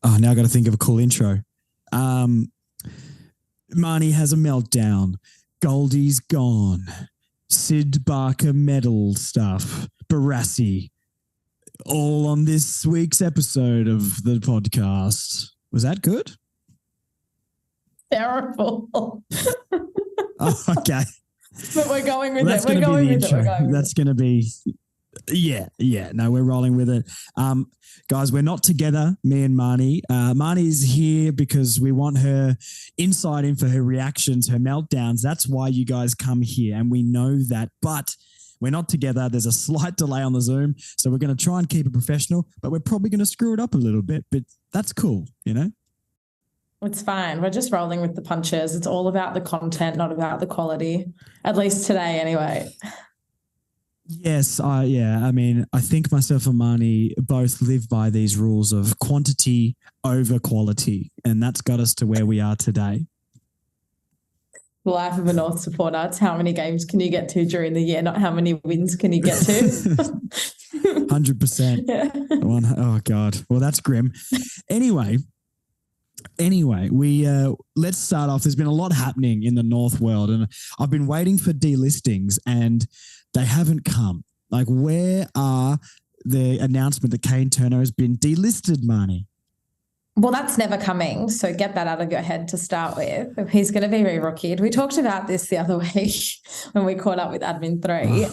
Oh, now I got to think of a cool intro. Um, Marnie has a meltdown. Goldie's gone. Syd Barker Medal stuff. Barassi. All on this week's episode of the podcast. Was that good? Terrible. Oh, okay. But we're going with That's it. We're going to be going the with it. We're intro. going with That's it. going to be, yeah. No, we're rolling with it. Guys, we're not together, me and Marnie. Marnie's here because we want her insight into her reactions, her meltdowns. That's why you guys come here, and we know that. But we're not together. There's a slight delay on the Zoom, so we're going to try and keep it professional, but we're probably going to screw it up a little bit. But that's cool, you know? It's fine. We're just rolling with the punches. It's all about the content, not about the quality. At least today, anyway. Yes, I mean, I think myself and Marnie both live by these rules of quantity over quality, and that's got us to where we are today. The life of a North supporter. It's how many games can you get to during the year, not how many wins can you get to. 100%. Yeah. Oh, God. Well, that's grim. Anyway, we let's start off. There's been a lot happening in the North world, and I've been waiting for delistings, and they haven't come. Like, where are the announcement that Kane Turner has been delisted, Marnie? Well, that's never coming. So get that out of your head to start with. He's going to be re-rookied. We talked about this the other week when we caught up with Admin 3.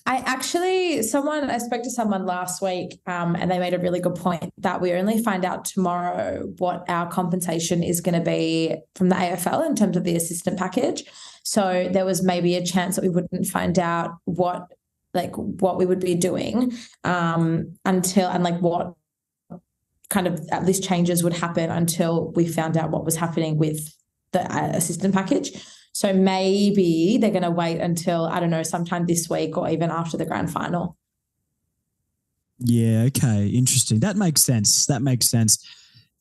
I spoke to someone last week and they made a really good point that we only find out tomorrow what our compensation is going to be from the AFL in terms of the assistant package. So there was maybe a chance that we wouldn't find out what we would be doing what kind of at least changes would happen until we found out what was happening with the assistant package. So maybe they're going to wait until, I don't know, sometime this week or even after the grand final. Yeah, okay, interesting. That makes sense.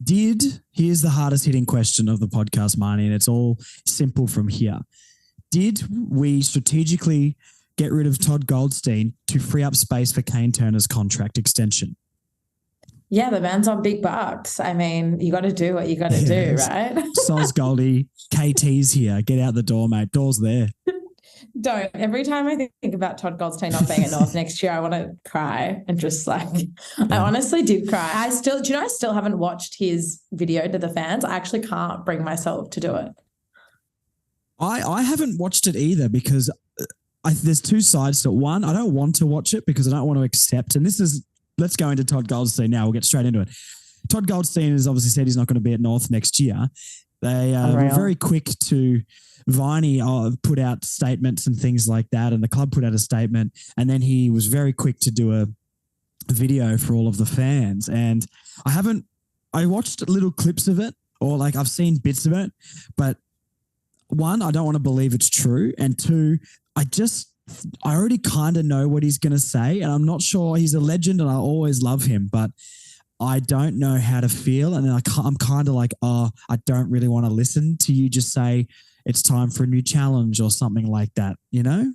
Here's the hardest hitting question of the podcast, Marnie, and it's all simple from here. Did we strategically get rid of Todd Goldstein to free up space for Kane Turner's contract extension? Yeah, the man's on big bucks. I mean, you got to do what you got to do, right? Soz Goldie, KT's here. Get out the door, mate. Door's there. Don't. Every time I think about Todd Goldstein not being at North next year, I want to cry and just I honestly did cry. I still haven't watched his video to the fans. I actually can't bring myself to do it. I haven't watched it either because there's two sides to it. One, I don't want to watch it because I don't want to accept, and let's go into Todd Goldstein now. We'll get straight into it. Todd Goldstein has obviously said he's not going to be at North next year. They were very quick to Viney put out statements and things like that, and the club put out a statement, and then he was very quick to do a video for all of the fans. And I watched little clips of it, or I've seen bits of it, but one, I don't want to believe it's true, and two, I already kind of know what he's going to say, and I'm not sure. He's a legend and I always love him, but I don't know how to feel. And then I'm kind of like, I don't really want to listen to you just say it's time for a new challenge or something like that, you know?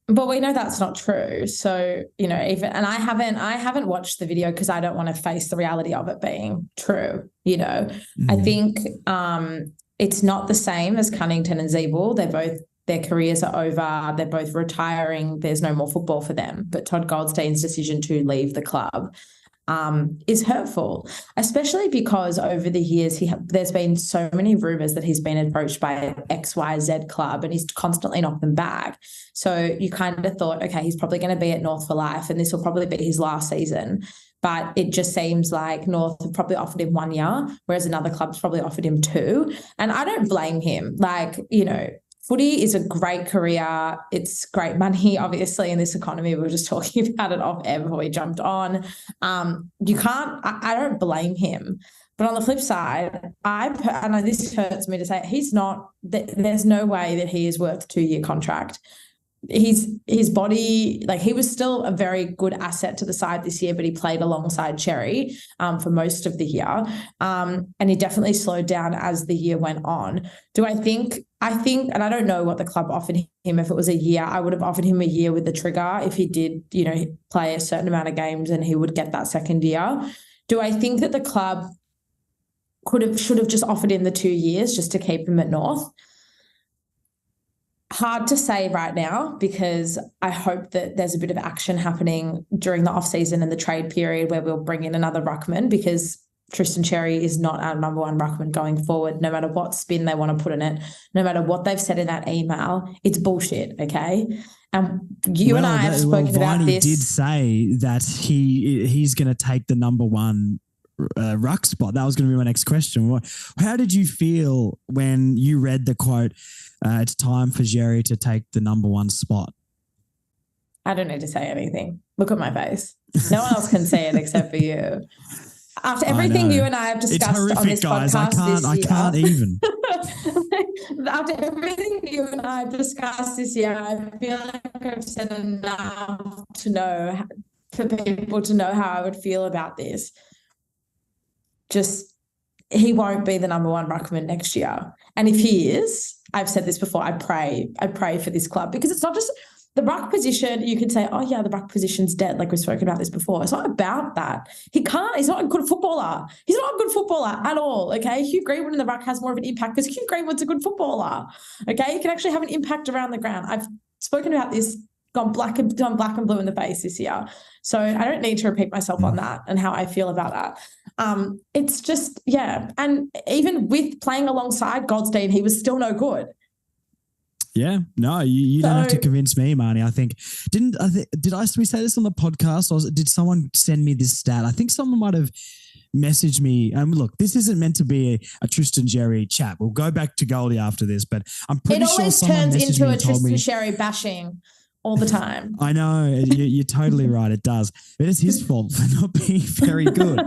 But we know that's not true. So, I haven't watched the video because I don't want to face the reality of it being true, I think it's not the same as Cunnington and Zeeble. Their careers are over. They're both retiring. There's no more football for them. But Todd Goldstein's decision to leave the club is hurtful, especially because over the years there's been so many rumours that he's been approached by XYZ club and he's constantly knocked them back. So you kind of thought, okay, he's probably going to be at North for life and this will probably be his last season. But it just seems like North have probably offered him 1 year, whereas another club's probably offered him 2. And I don't blame him. Footy is a great career. It's great money, obviously, in this economy. We were just talking about it off air before we jumped on. I don't blame him. But on the flip side, I know this hurts me to say, there's no way that he is worth a 2-year contract. His body, he was still a very good asset to the side this year, but he played alongside Cherry for most of the year. And he definitely slowed down as the year went on. I think, and I don't know what the club offered him. If it was a year, I would have offered him a year with the trigger if he did, play a certain amount of games and he would get that second year. Do I think that the club should have just offered him the 2 years just to keep him at North. Hard to say right now, because I hope that there's a bit of action happening during the off-season and the trade period where we'll bring in another ruckman, because Tristan Xerri is not our number one ruckman going forward, no matter what spin they want to put in it, no matter what they've said in that email. It's bullshit, okay? And you and I have spoken about this. Marnie did say that he's going to take the number one ruck spot. That was going to be my next question. How did you feel when you read the quote, it's time for Xerri to take the number one spot? I don't need to say anything. Look at my face. No one else can see it except for you. After everything you and I have discussed horrific, on this guys. podcast I can't even. After everything you and I have discussed this year, I feel like I've said enough to know, for people to know how I would feel about this. Just, he won't be the number one ruckman next year. And if he is, I've said this before, I pray for this club, because it's not just the ruck position. You could say, oh yeah, the ruck position's dead. Like we've spoken about this before. It's not about that. He's not a good footballer. He's not a good footballer at all. Okay. Hugh Greenwood in the ruck has more of an impact because Hugh Greenwood's a good footballer. Okay. He can actually have an impact around the ground. I've spoken about this, gone black and blue in the face this year. So I don't need to repeat myself on that and how I feel about that. It's just, yeah. And even with playing alongside Goldstein, he was still no good. Yeah, no, you don't have to convince me, Marnie. I think did we say this on the podcast, or did someone send me this stat? I think someone might have messaged me. Look, this isn't meant to be a Tristan Xerri chat. We'll go back to Goldie after this, but I'm pretty sure someone messaged me and told me. It always turns into a Tristan Xerri bashing all the time. I know, you're totally right. It does. But it's his fault for not being very good.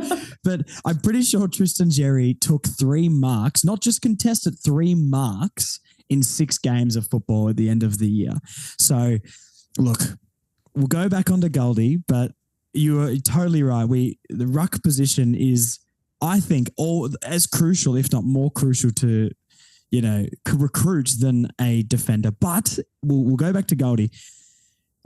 But I'm pretty sure Tristan Xerri took 3 marks, not just contested, 3 marks in 6 games of football at the end of the year. So, look, we'll go back onto Goldie, but you are totally right. The ruck position is, I think, all as crucial, if not more crucial to, recruit than a defender. But we'll go back to Goldie.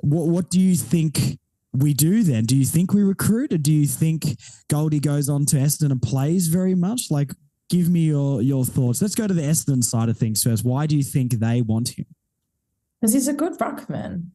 What do you think we do then? Do you think we recruit, or do you think Goldie goes on to Essendon and plays very much? Like, give me your thoughts. Let's go to the Essendon side of things first. Why do you think they want him? Because he's a good ruckman.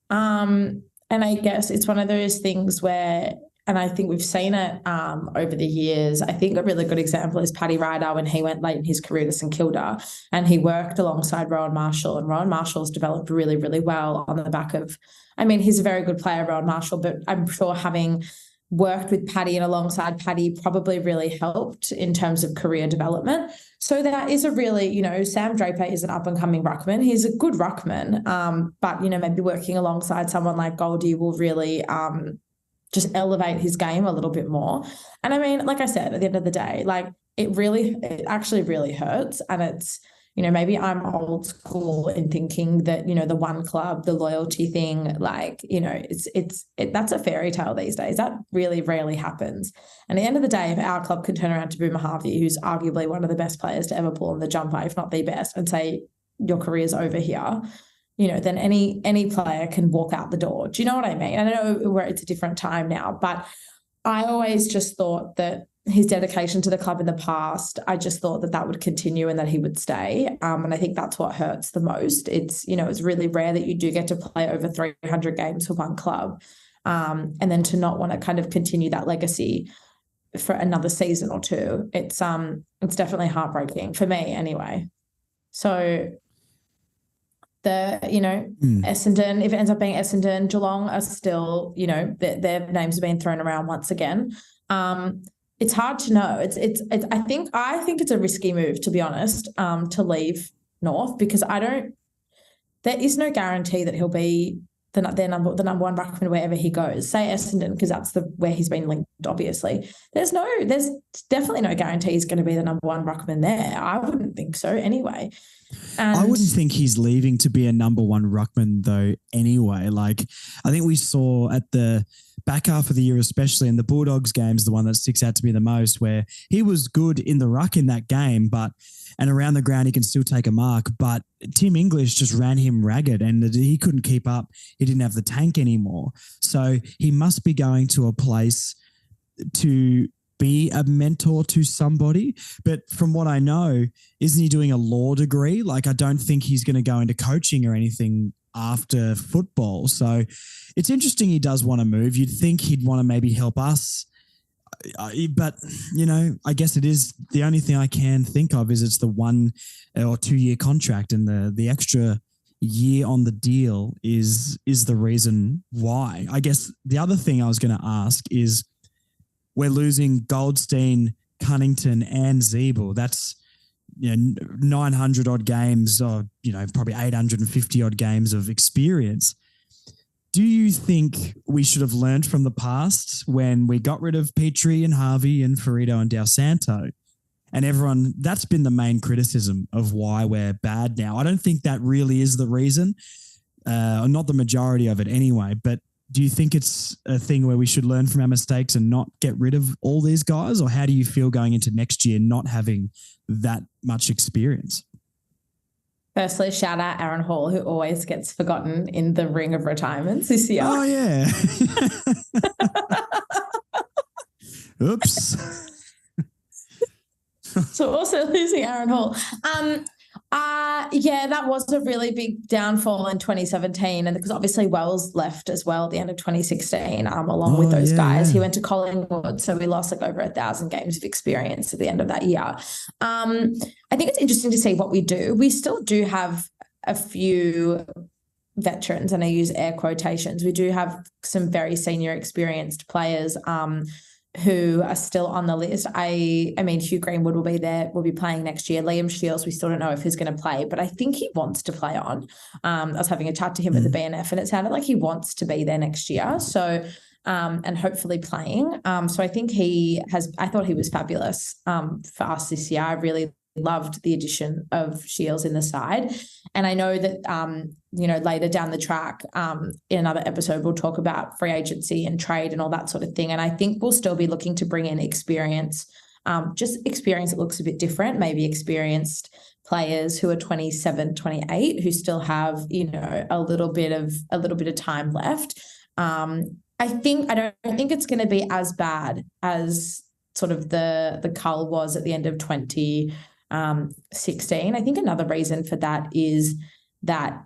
And I guess it's one of those things where, and I think we've seen it over the years. I think a really good example is Paddy Ryder when he went late in his career to St Kilda and he worked alongside Rowan Marshall, and Rowan Marshall's developed really, really well on the back of, he's a very good player, Rowan Marshall, but I'm sure having worked with Paddy and alongside Paddy probably really helped in terms of career development. So that is a really, Sam Draper is an up-and-coming ruckman. He's a good ruckman, but, maybe working alongside someone like Goldie will really just elevate his game a little bit more. And like I said, at the end of the day, like it actually really hurts. And it's, maybe I'm old school in thinking that, the one club, the loyalty thing, like, that's a fairy tale these days. That really rarely happens. And at the end of the day, if our club can turn around to Boomer Harvey, who's arguably one of the best players to ever pull in the jumper, if not the best, and say your career's over here, then any player can walk out the door. Do you know what I mean? I know where it's a different time now, but I always just thought that his dedication to the club in the past, I just thought that would continue and that he would stay. And I think that's what hurts the most. It's, it's really rare that you do get to play over 300 games for one club. And then to not want to kind of continue that legacy for another season or two. It's definitely heartbreaking for me anyway. So Essendon, if it ends up being Essendon, Geelong are still, their names have been thrown around once again. It's hard to know. I think it's a risky move, to be honest, to leave North, because there is no guarantee that he'll be the number one ruckman wherever he goes. Say Essendon, because that's where he's been linked, obviously. There's definitely no guarantee he's going to be the number one ruckman there. I wouldn't think so anyway. And I wouldn't think he's leaving to be a number one ruckman though anyway. Like, I think we saw at the back half of the year, especially in the Bulldogs games, the one that sticks out to me the most, where he was good in the ruck in that game, and around the ground he can still take a mark, but Tim English just ran him ragged and he couldn't keep up. He didn't have the tank anymore. So he must be going to a place to be a mentor to somebody. But from what I know, isn't he doing a law degree? Like, I don't think he's going to go into coaching or anything after football. So it's interesting he does want to move. You'd think he'd want to maybe help us. But, I guess it is the only thing I can think of is it's the 1 or 2 year contract, and the extra year on the deal is the reason why. I guess the other thing I was going to ask is we're losing Goldstein, Cunnington and Zeeble. That's 900 odd games, or probably 850 odd games of experience. Do you think we should have learned from the past when we got rid of Petrie and Harvey and Ferrito and Del Santo? And everyone, that's been the main criticism of why we're bad now. I don't think that really is the reason, or not the majority of it anyway. But do you think it's a thing where we should learn from our mistakes and not get rid of all these guys? Or how do you feel going into next year not having that much experience? Firstly, shout out Aaron Hall, who always gets forgotten in the ring of retirements this year. Oh, yeah. Oops. So also losing Aaron Hall. Yeah, that was a really big downfall in 2017, and because obviously Wells left as well at the end of 2016, along with those guys. Yeah. He went to Collingwood, so we lost like over 1,000 games of experience at the end of that year. I think it's interesting to see what we do. We still do have a few veterans, and I use air quotations. We do have some very senior experienced players who are still on the list. I mean, Hugh Greenwood will be there, will be playing next year. Liam Shields, we still don't know if he's going to play, but I think he wants to play on. I was having a chat to him at the BNF, and it sounded like he wants to be there next year. So, and hopefully playing. So I think I thought he was fabulous for us this year. I really loved the addition of Shields in the side. And I know that, later down the track in another episode, we'll talk about free agency and trade and all that sort of thing. And I think we'll still be looking to bring in experience, just experience that looks a bit different, maybe experienced players who are 27, 28, who still have, a little bit of time left. I don't think it's going to be as bad as sort of the cull was at the end of 2016. I think another reason for that is that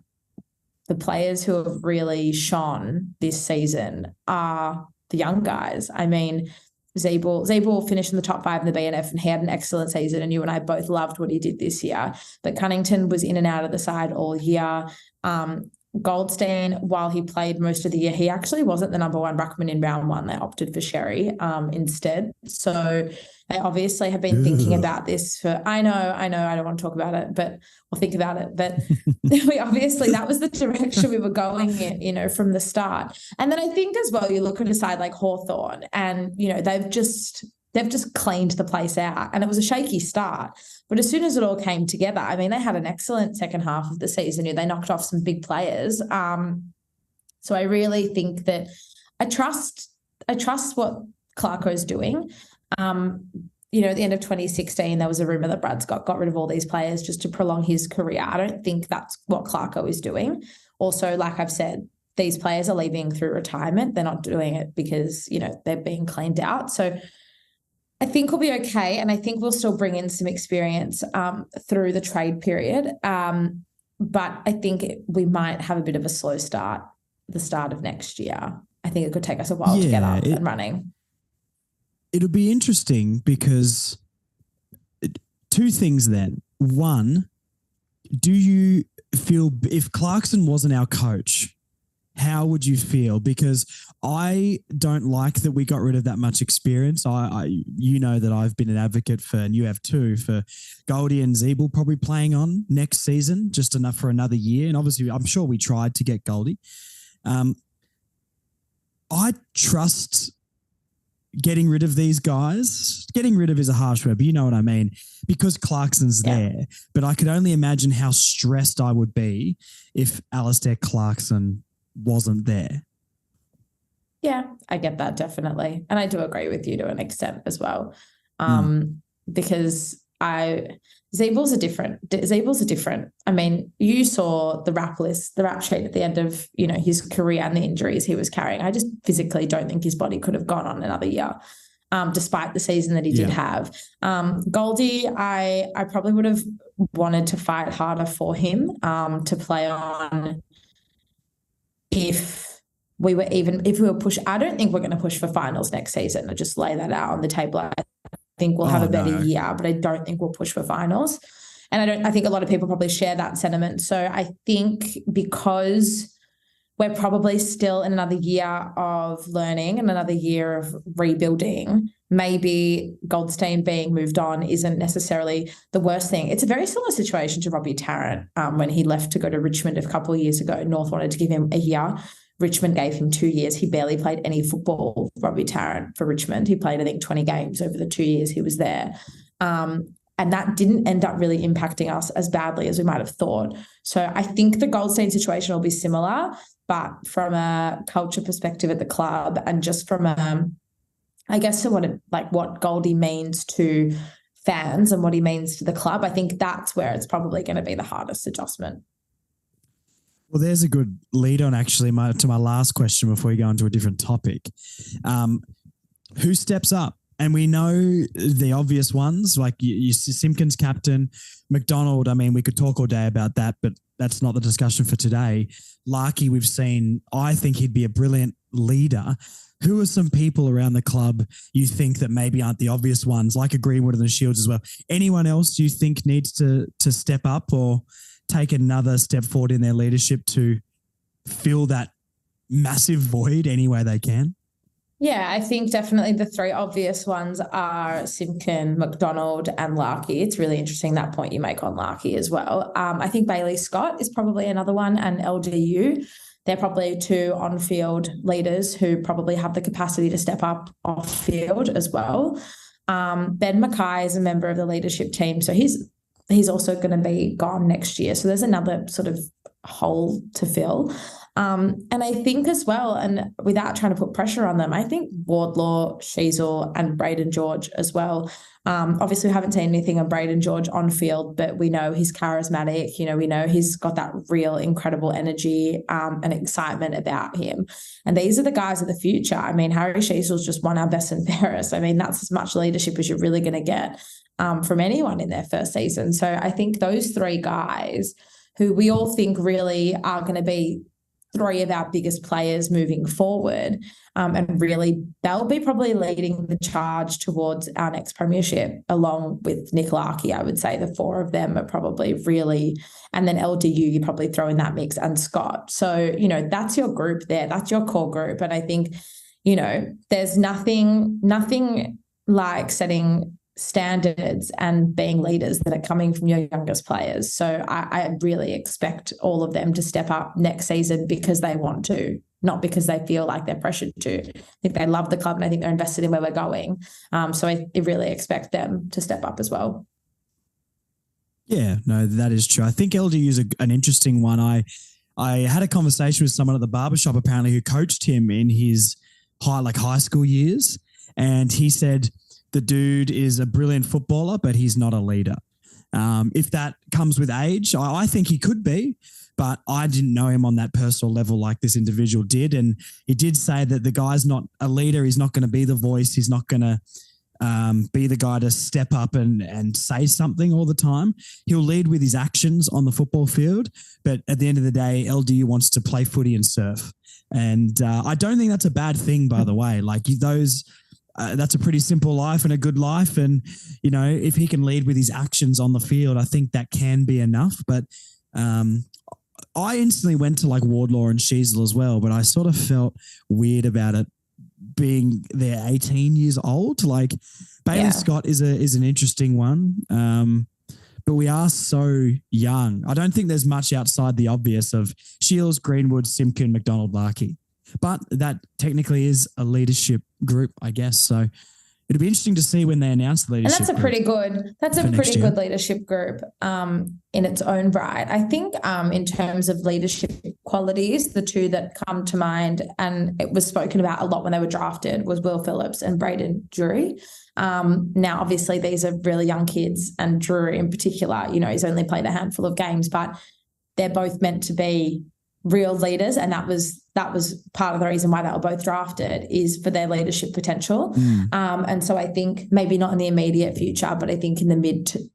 the players who have really shone this season are the young guys. I mean, Zeeble finished in the top 5 in the BNF, and he had an excellent season, and you and I both loved what he did this year. But Cunnington was in and out of the side all year. Goldstein, while he played most of the year, he actually wasn't the number 1 ruckman in round 1. They opted for Sherry instead. So they obviously have been thinking about this for, I know, I don't want to talk about it, but we'll think about it. But that was the direction we were going in, from the start. And then I think as well, you look at a side like Hawthorn, and, they've just cleaned the place out, and it was a shaky start. But as soon as it all came together, I mean, they had an excellent second half of the season. They knocked off some big players. So I really think that I trust what Clarko's doing. At the end of 2016, there was a rumour that Brad Scott got rid of all these players just to prolong his career. I don't think that's what Clarko is doing. Also, like I've said, these players are leaving through retirement. They're not doing it because, they're being cleaned out. So I think we'll be okay, and I think we'll still bring in some experience through the trade period. But I think we might have a bit of a slow start at the start of next year. I think it could take us a while to get up and running. It'll be interesting because 2 things then. One, do you feel if Clarkson wasn't our coach, how would you feel? Because I don't like that we got rid of that much experience. You know that I've been an advocate for, and you have too, for Goldie and Zeeble probably playing on next season, just enough for another year. And obviously, I'm sure we tried to get Goldie. I trust getting rid of these guys. Getting rid of is a harsh word, but you know what I mean, because Clarkson's there. But I could only imagine how stressed I would be if Alistair Clarkson wasn't there. Yeah, I get that, definitely. And I do agree with you to an extent as well. Because Zeeble's are different. I mean, you saw the rap sheet at the end of, his career and the injuries he was carrying. I just physically don't think his body could have gone on another year. despite the season that he did have. Goldie, I probably would have wanted to fight harder for him to play on if we were push. I don't think we're going to push for finals next season. I just lay that out on the table. I think we'll have a better year, but I don't think we'll push for finals. And I think a lot of people probably share that sentiment. So I think because we're probably still in another year of learning and another year of rebuilding, maybe Goldstein being moved on isn't necessarily the worst thing. It's a very similar situation to Robbie Tarrant when he left to go to Richmond a couple of years ago. North wanted to give him a year. Richmond gave him 2 years. He barely played any football, Robbie Tarrant, for Richmond. He played, I think, 20 games over the 2 years he was there. And that didn't end up really impacting us as badly as we might have thought. So I think the Goldstein situation will be similar, but from a culture perspective at the club and just from I guess what Goldie means to fans and what he means to the club, I think that's where it's probably going to be the hardest adjustment. Well, there's a good lead on actually to my last question before we go into a different topic. Who steps up? And we know the obvious ones, like you Simpkins captain, McDonald. I mean, we could talk all day about that, but that's not the discussion for today. Larkey, we've seen, I think he'd be a brilliant leader. Who are some people around the club you think that maybe aren't the obvious ones, like a Greenwood and the Shields as well? Anyone else you think needs to step up or take another step forward in their leadership to fill that massive void any way they can? Yeah, I think definitely the three obvious ones are Simpkin, McDonald and Larkey. It's really interesting that point you make on Larkey as well. I think Bailey Scott is probably another one, and LDU. They're probably two on-field leaders who probably have the capacity to step up off-field as well. Ben Mckay is a member of the leadership team, so he's also going to be gone next year. So there's another sort of hole to fill. And I think as well, and without trying to put pressure on them, I think Wardlaw, Sheasel and Braden George as well. Obviously we haven't seen anything on Braden George on field, but we know he's charismatic. We know he's got that real incredible energy and excitement about him. And these are the guys of the future. I mean, Harry Sheasel's just won our best and fairest. I mean, that's as much leadership as you're really going to get from anyone in their first season. So I think those three guys who we all think really are going to be three of our biggest players moving forward. And really, they'll be probably leading the charge towards our next premiership, along with Nick Larkey. I would say the four of them are probably really, and then LDU, you probably throw in that mix, and Scott. So, that's your group there. That's your core group. And I think, there's nothing like setting standards and being leaders that are coming from your youngest players. So I really expect all of them to step up next season because they want to, not because they feel like they're pressured to. I think they love the club and I think they're invested in where we're going. So I really expect them to step up as well. Yeah, no, that is true. I think LDU is an interesting one. I had a conversation with someone at the barbershop apparently who coached him in his high school years, and he said the dude is a brilliant footballer, but he's not a leader. If that comes with age, I think he could be, but I didn't know him on that personal level like this individual did. And he did say that the guy's not a leader. He's not going to be the voice. He's not going to be the guy to step up and say something all the time. He'll lead with his actions on the football field, but at the end of the day, LDU wants to play footy and surf. And I don't think that's a bad thing, by the way. Like that's a pretty simple life and a good life. And, if he can lead with his actions on the field, I think that can be enough. But I instantly went to like Wardlaw and Sheasel as well, but I sort of felt weird about it being they're 18 years old. Like Bailey Scott is an interesting one. But we are so young. I don't think there's much outside the obvious of Shields, Greenwood, Simpkin, McDonald, Larkey. But that technically is a leadership group, I guess. So it'll be interesting to see when they announce the leadership. And that's a pretty good leadership group in its own right. I think in terms of leadership qualities, the two that come to mind, and it was spoken about a lot when they were drafted, was Will Phillips and Braden Drury. Now, obviously, these are really young kids, and Drury in particular, he's only played a handful of games, but they're both meant to be real leaders, and that was that was part of the reason why they were both drafted, is for their leadership potential. And so I think maybe not in the immediate future, but I think in the midterm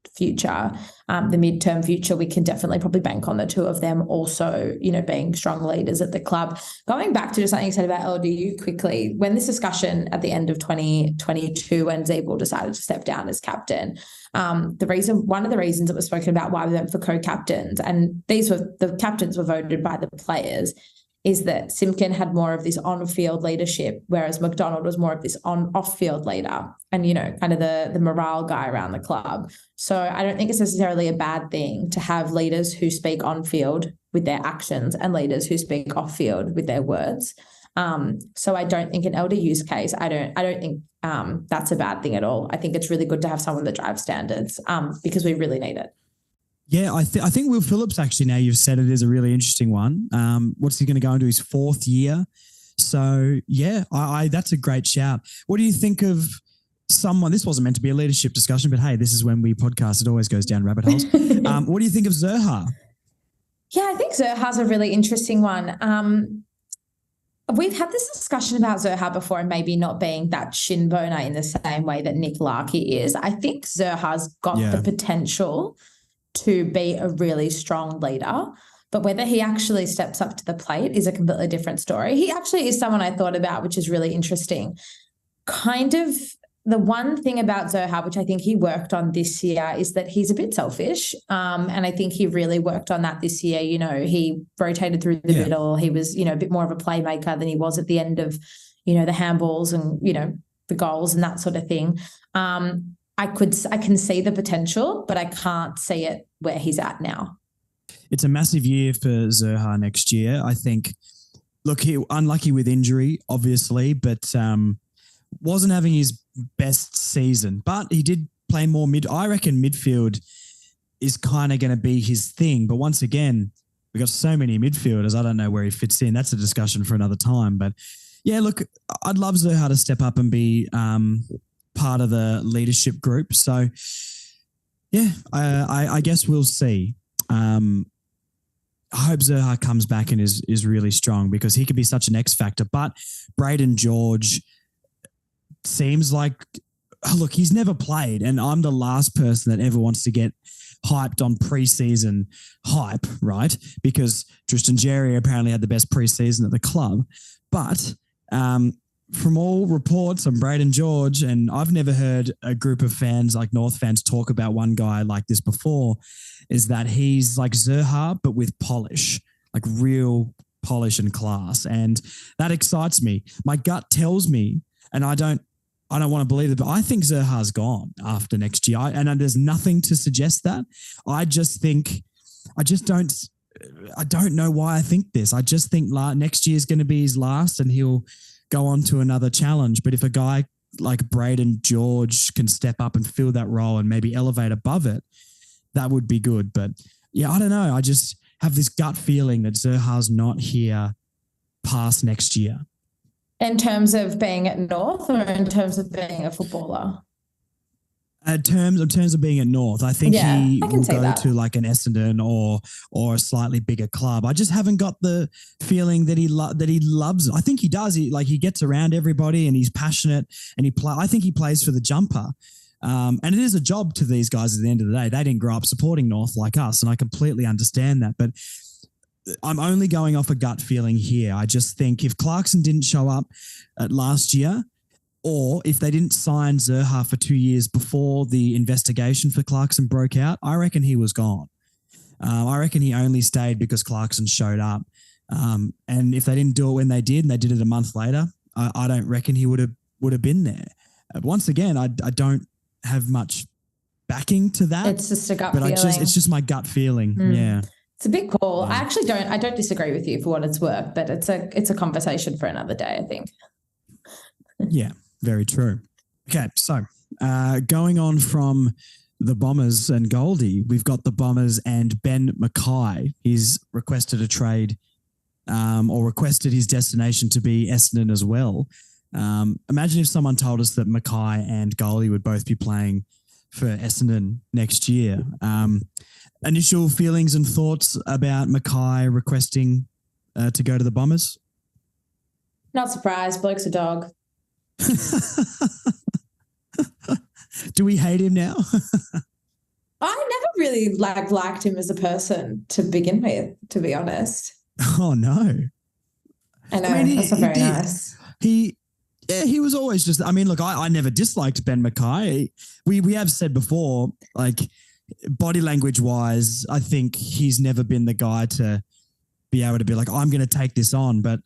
future, we can definitely probably bank on the two of them also, you know, being strong leaders at the club. Going back to just something you said about LDU quickly, when this discussion at the end of 2022, when Zeeble decided to step down as captain, one of the reasons it was spoken about why we went for co-captains, and the captains were voted by the players, is that Simpkin had more of this on-field leadership, whereas McDonald was more of this off-field leader and, you know, kind of the morale guy around the club. So I don't think it's necessarily a bad thing to have leaders who speak on-field with their actions and leaders who speak off-field with their words. So I don't think in LDU's case, I don't think that's a bad thing at all. I think it's really good to have someone that drives standards because we really need it. Yeah, I think Will Phillips, actually, now you've said it, is a really interesting one. What's he going to go into his 4th year? So, yeah, I that's a great shout. What do you think of someone? This wasn't meant to be a leadership discussion, but hey, this is when we podcast. It always goes down rabbit holes. What do you think of Zurha? Yeah, I think Zurha's a really interesting one. We've had this discussion about Zurha before and maybe not being that shin boner in the same way that Nick Larkey is. I think Zurha's got the potential to be a really strong leader, but whether he actually steps up to the plate is a completely different story. He actually is someone I thought about, which is really interesting. Kind of the one thing about Zurha, which I think he worked on this year, is that he's a bit selfish. And I think he really worked on that this year. You know, he rotated through the middle. He was, you know, a bit more of a playmaker than he was at the end of, you know, the handballs and, you know, the goals and that sort of thing. I can see the potential, but I can't see it where he's at now. It's a massive year for Zurha next year. I think, look, he unlucky with injury, obviously, but wasn't having his best season. But he did play more I reckon midfield is kind of going to be his thing. But once again, we've got so many midfielders. I don't know where he fits in. That's a discussion for another time. But yeah, look, I'd love Zurha to step up and be part of the leadership group. So yeah, I guess we'll see. I hope Zurha comes back and is really strong because he could be such an X factor. But Braden George seems like, look, he's never played, and I'm the last person that ever wants to get hyped on preseason hype, right? Because Tristan Jerry apparently had the best preseason at the club. But from all reports on Braden George, and I've never heard a group of fans like North fans talk about one guy like this before, is that he's like Zurha, but with polish, like real polish and class. And that excites me. My gut tells me, and I don't want to believe it, but I think Zurha's gone after next year. And there's nothing to suggest that. I don't know why I think this. I just think next year's going to be his last and he'll go on to another challenge. But if a guy like Braden George can step up and fill that role and maybe elevate above it, that would be good. But yeah, I don't know. I just have this gut feeling that Zurha's not here past next year. In terms of being at North or in terms of being a footballer? In terms of being at North, I think he will go to like an Essendon or a slightly bigger club. I just haven't got the feeling that he loves it. I think he does. He gets around everybody and he's passionate and I think he plays for the jumper. And it is a job to these guys at the end of the day. They didn't grow up supporting North like us, and I completely understand that. But I'm only going off a gut feeling here. I just think if Clarkson didn't show up at last year, or if they didn't sign Zurha for 2 years before the investigation for Clarkson broke out, I reckon he was gone. I reckon he only stayed because Clarkson showed up. And if they didn't do it when they did, and they did it a month later, I don't reckon he would have been there. Once again, I don't have much backing to that. It's just a gut feeling. It's just my gut feeling. Yeah. It's a big call. Yeah. I don't disagree with you for what it's worth, but it's a conversation for another day, I think. Yeah, very true. Okay, so going on from the Bombers and Goldie, we've got the Bombers and Ben Mckay. He's requested a trade or requested his destination to be Essendon as well. Imagine if someone told us that Mckay and Goldie would both be playing for Essendon next year. Initial feelings and thoughts about Mckay requesting to go to the Bombers? Not surprised. Bloke's a dog. Do we hate him now? I never really liked him as a person to begin with, to be honest. Oh no. I know, that's not very nice. He was always just, I mean, look, I never disliked Ben Mckay. We have said before, like, body language wise, I think he's never been the guy to be able to be like, I'm going to take this on. But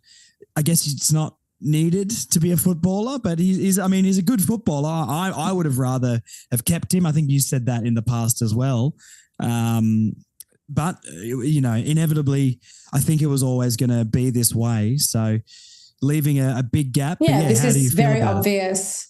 I guess it's not needed to be a footballer, but he's a good footballer. I would have rather have kept him. I think you said that in the past as well. But, you know, inevitably, I think it was always going to be this way. So leaving a big gap. Yeah, this is very obvious.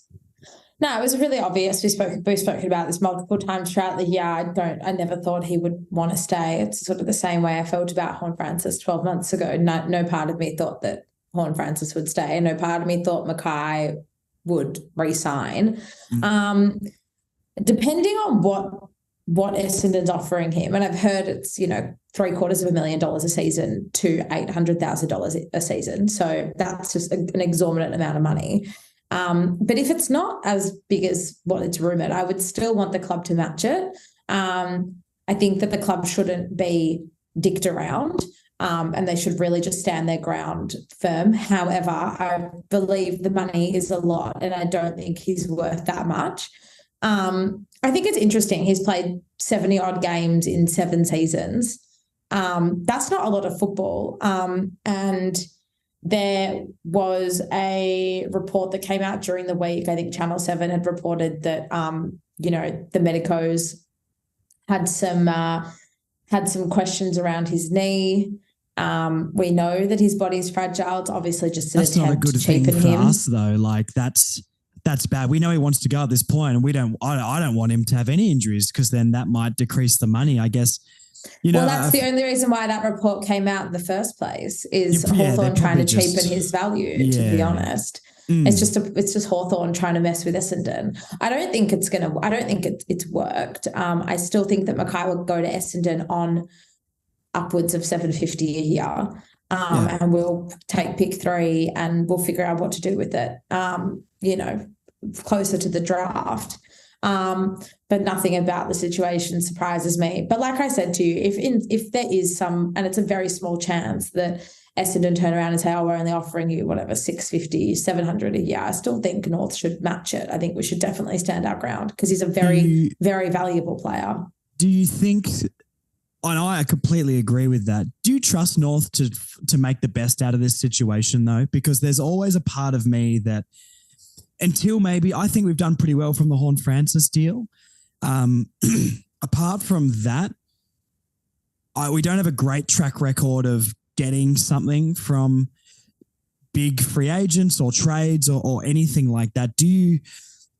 No, it was really obvious. We've spoken about this multiple times throughout the year. I never thought he would want to stay. It's sort of the same way I felt about Horne-Francis 12 months ago. No part of me thought that Horne-Francis would stay, and no part of me thought Mckay would resign. Depending on what Essendon's offering him, and I've heard it's, you know, $750,000 a season to $800,000 a season. So that's just an exorbitant amount of money. But if it's not as big as what it's rumoured, I would still want the club to match it. I think that the club shouldn't be dicked around, and they should really just stand their ground firm. However, I believe the money is a lot, and I don't think he's worth that much. I think it's interesting. He's played 70-odd games in 7 seasons. That's not a lot of football. And there was a report that came out during the week. I think Channel 7 had reported that, you know, the medicos had some questions around his knee. We know that his body's fragile. It's obviously just an attempt to cheapen him. That's not a good thing for us, though. Like, that's bad. We know he wants to go at this point, and I don't want him to have any injuries, because then that might decrease the money, I guess. You know, well, that's the only reason why that report came out in the first place, is Hawthorn trying to cheapen his value, to be honest. It's just Hawthorn trying to mess with Essendon. I don't think it's worked. I still think that Mckay will go to Essendon on upwards of $750 a year. And we'll take pick 3 and we'll figure out what to do with it, you know, closer to the draft. But nothing about the situation surprises me. But like I said to you, if there is some, and it's a very small chance that Essendon turn around and say, oh, we're only offering you whatever, $650, $700 a year, I still think North should match it. I think we should definitely stand our ground, because he's a very, very valuable player. Do you think, and I completely agree with that, do you trust North to make the best out of this situation, though? Because there's always a part of me that, until maybe, I think we've done pretty well from the Horne-Francis deal. Apart from that, we don't have a great track record of getting something from big free agents or trades or anything like that. Do you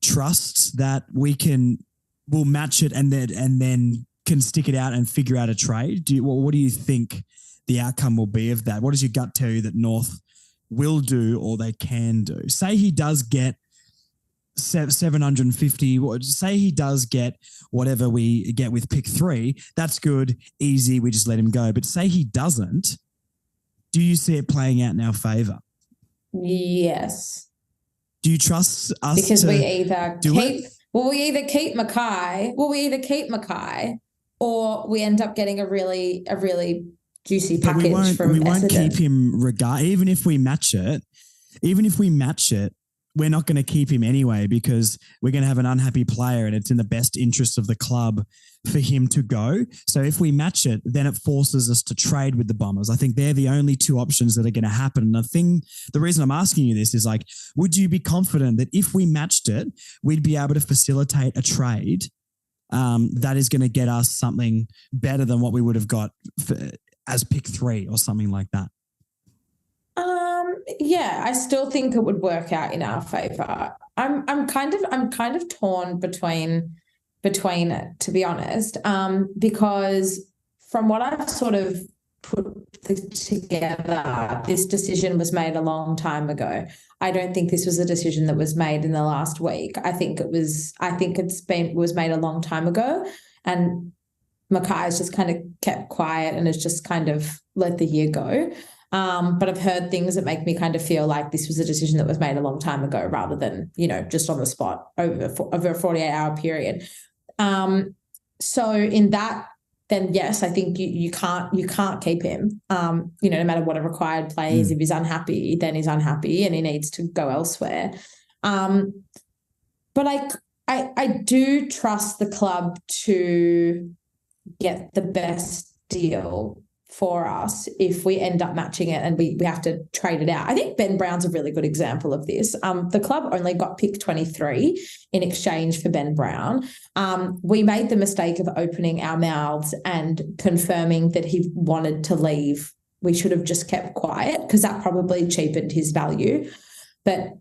trust that we'll match it and then can stick it out and figure out a trade? What do you think the outcome will be of that? What does your gut tell you that North will do or they can do? Say he does get 750, say he does get whatever we get with pick 3, that's good, easy, we just let him go. But say he doesn't, do you see it playing out in our favour? Yes. Do you trust us? Because we either keep Mckay, or we end up getting a really juicy package from Essendon. We won't keep him even if we match it. Even if we match it, we're not going to keep him anyway, because we're going to have an unhappy player, and it's in the best interest of the club for him to go. So if we match it, then it forces us to trade with the Bombers. I think they're the only 2 options that are going to happen. And the reason I'm asking you this is, like, would you be confident that if we matched it, we'd be able to facilitate a trade that is going to get us something better than what we would have got as pick 3 or something like that? Yeah, I still think it would work out in our favour. I'm kind of torn between it, to be honest, because from what I've sort of put together, this decision was made a long time ago. I don't think this was a decision that was made in the last week. I think it was made a long time ago, and Mckay's just kind of kept quiet and has just kind of let the year go. But I've heard things that make me kind of feel like this was a decision that was made a long time ago rather than, just on the spot over a 48-hour period. So in that, then yes, I think you can't keep him. No matter what a required play is, if he's unhappy, then he's unhappy and he needs to go elsewhere. But I do trust the club to get the best deal for us if we end up matching it and we have to trade it out. I think Ben Brown's a really good example of this. The club only got pick 23 in exchange for Ben Brown. We made the mistake of opening our mouths and confirming that he wanted to leave. We should have just kept quiet because that probably cheapened his value. But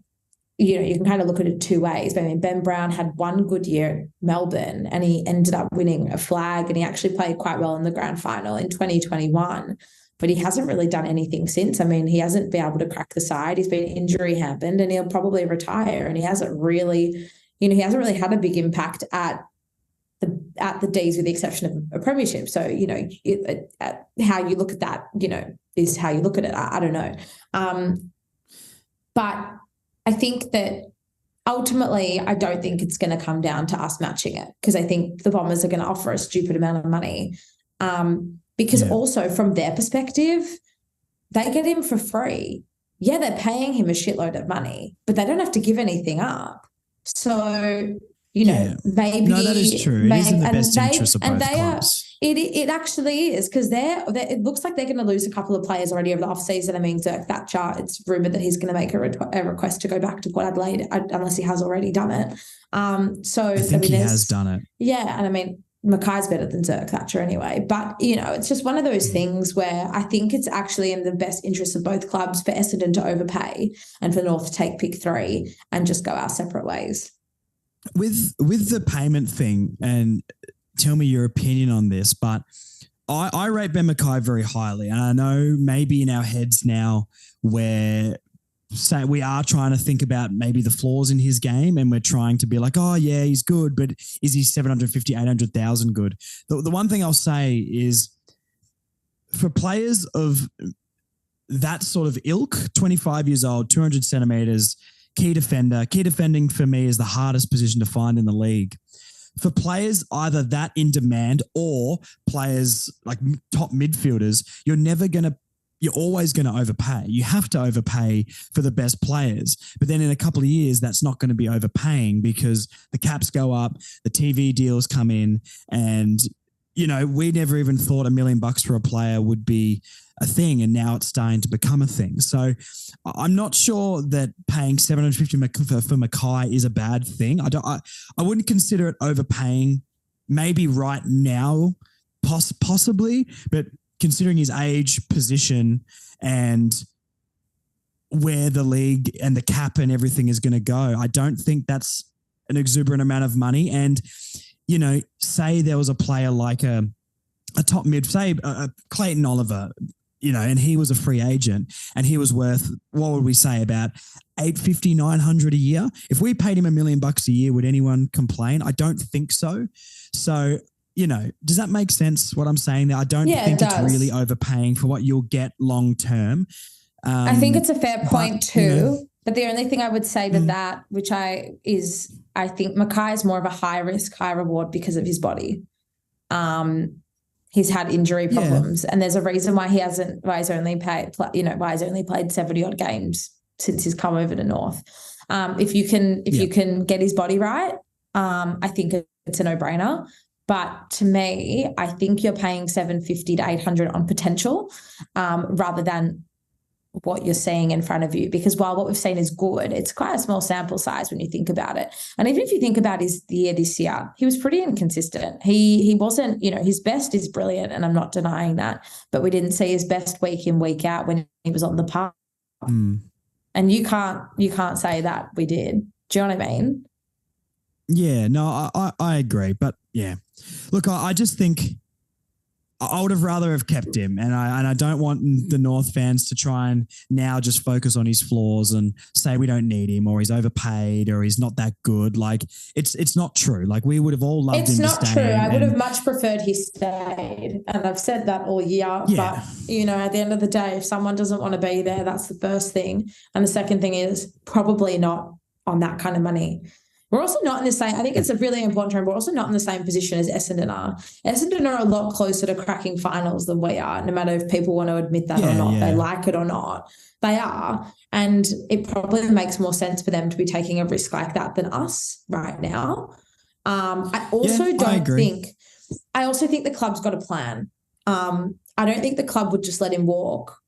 you can kind of look at it two ways. I mean, Ben Brown had one good year at Melbourne and he ended up winning a flag and he actually played quite well in the grand final in 2021, but he hasn't really done anything since. I mean, he hasn't been able to crack the side. He's been injury hampered and he'll probably retire, and he hasn't really had a big impact at the D's with the exception of a premiership. So, how you look at that, is how you look at it. I don't know. But I think that ultimately I don't think it's going to come down to us matching it, because I think the Bombers are going to offer a stupid amount of money. Because also from their perspective, they get him for free. Yeah, they're paying him a shitload of money, but they don't have to give anything up. So, maybe. No, that is true. It is in the best interest of both clubs. It actually is, because it looks like they're going to lose a couple of players already over the off-season. I mean, Dirk Thatcher, it's rumoured that he's going to make a request to go back to Port Adelaide, unless he has already done it. I think he has done it. Yeah, and I mean, Mckay's better than Dirk Thatcher anyway. But, it's just one of those things where I think it's actually in the best interest of both clubs for Essendon to overpay and for North to take pick 3 and just go our separate ways. With the payment thing, and tell me your opinion on this, but I rate Ben Mckay very highly. And I know maybe in our heads now we are trying to think about maybe the flaws in his game, and we're trying to be like, oh yeah, he's good, but is he 750, 800,000 good? The one thing I'll say is, for players of that sort of ilk, 25 years old, 200 centimetres, key defender. Key defending for me is the hardest position to find in the league. For players either that in demand or players like top midfielders, you're always going to overpay. You have to overpay for the best players. But then in a couple of years, that's not going to be overpaying because the caps go up, the TV deals come in, and we never even thought $1 million for a player would be a thing, and now it's starting to become a thing. So I'm not sure that paying $750 for Mckay is a bad thing. I wouldn't consider it overpaying. Maybe right now, possibly, but considering his age, position, and where the league and the cap and everything is going to go, I don't think that's an exuberant amount of money. And say there was a player like a top mid, say Clayton Oliver, and he was a free agent and he was worth, what would we say, about $850, $900 a year. If we paid him $1 million a year, would anyone complain? I don't think so. So, does that make sense what I'm saying there? I don't think it's really overpaying for what you'll get long term. I think it's a fair point too. But the only thing I would say to that, I think Mckay is more of a high risk, high reward because of his body. He's had injury problems, and there's a reason why he's only played 70 odd games since he's come over to North. If you can get his body right, I think it's a no-brainer. But to me, I think you're paying $750 to $800 on potential, rather than what you're seeing in front of you, because while what we've seen is good, it's quite a small sample size when you think about it. And even if you think about his year this year, he was pretty inconsistent. He wasn't, his best is brilliant, and I'm not denying that, but we didn't see his best week in, week out when he was on the park. And you can't say that we did. Do you know what I mean? Yeah, no, I agree. But yeah, look, I just think I would have rather have kept him, and I don't want the North fans to try and now just focus on his flaws and say we don't need him or he's overpaid or he's not that good. Like it's not true. Like we would have all loved him to stay. It's not true. I would have much preferred he stayed, and I've said that all year. Yeah. But you know, at the end of the day, if someone doesn't want to be there, that's the first thing, and the second thing is probably not on that kind of money. We're also not in the same, I think it's a really important term, we're also not in the same position as Essendon are. Essendon are a lot closer to cracking finals than we are, no matter if people want to admit that or not, they like it or not. They are. And it probably makes more sense for them to be taking a risk like that than us right now. I also think the club's got a plan. I don't think the club would just let him walk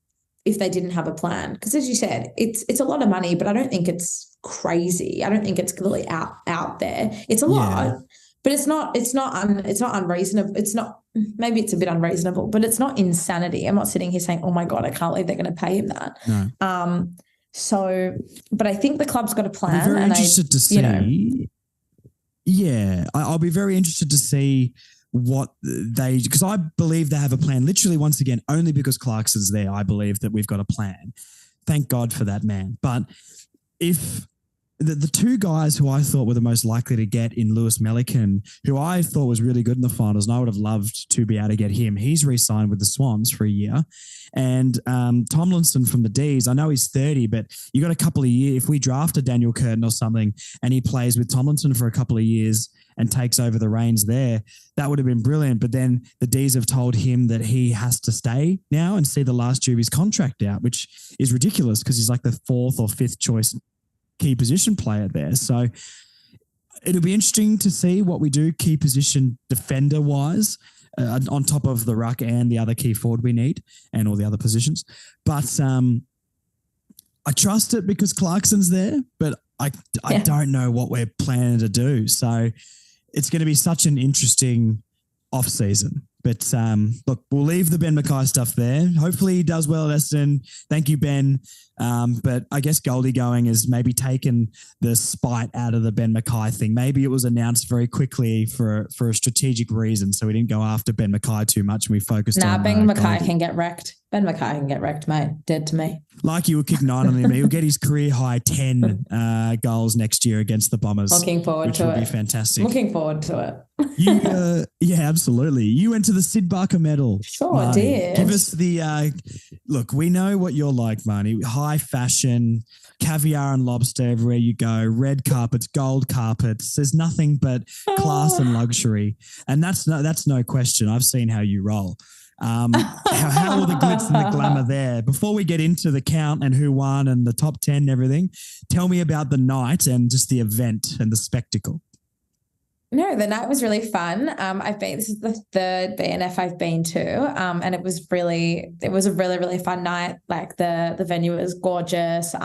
if they didn't have a plan. Because as you said, it's a lot of money, but I don't think it's crazy. I don't think it's completely out there. It's a lot, but it's not unreasonable. It's not, maybe it's a bit unreasonable, but it's not insanity. I'm not sitting here saying, oh my God, I can't believe they're going to pay him that. No. But I think the club's got a plan. I'll be very interested to see. I'll be very interested to see because I believe they have a plan. Literally, once again, only because Clarkson's there, I believe that we've got a plan. Thank God for that man. But if the two guys who I thought were the most likely to get in Lewis Melican, who I thought was really good in the finals, and I would have loved to be able to get him. He's re-signed with the Swans for a year. And Tomlinson from the D's, I know he's 30, but you got a couple of years. If we draft a Daniel Curtin or something and he plays with Tomlinson for a couple of years and takes over the reins there, that would have been brilliant. But then the D's have told him that he has to stay now and see the last year of his contract out, which is ridiculous because he's like the fourth or fifth choice key position player there. So it'll be interesting to see what we do key position defender wise on top of the ruck and the other key forward we need and all the other positions. But I trust it because Clarkson's there, but I don't know what we're planning to do. So it's going to be such an interesting off season. But look, we'll leave the Ben Mckay stuff there. Hopefully he does well at Essendon. Thank you, Ben. But I guess Goldie going has maybe taken the spite out of the Ben Mckay thing. Maybe it was announced very quickly for a strategic reason, so we didn't go after Ben Mckay too much and we focused on Ben Mckay Goldie. can get wrecked. Ben Mckay can get wrecked, mate. Dead to me. Like you were kicking 9 on him. He'll get his career high 10 goals next year against the Bombers. Looking forward to it. Which will be fantastic. Looking forward to it. Yeah, absolutely. You went to the Syd Barker Medal. Sure, I did. Give us the look, we know what you're like, Marnie. High fashion, caviar and lobster everywhere you go, red carpets, gold carpets. There's nothing but class and luxury. And that's no question. I've seen how you roll. How all the glitz and the glamour there. Before we get into the count and who won and the top 10 and everything, tell me about the night and just the event and the spectacle. No, the night was really fun. This is the third BNF I've been to, and it was a really, really fun night. Like the venue was gorgeous.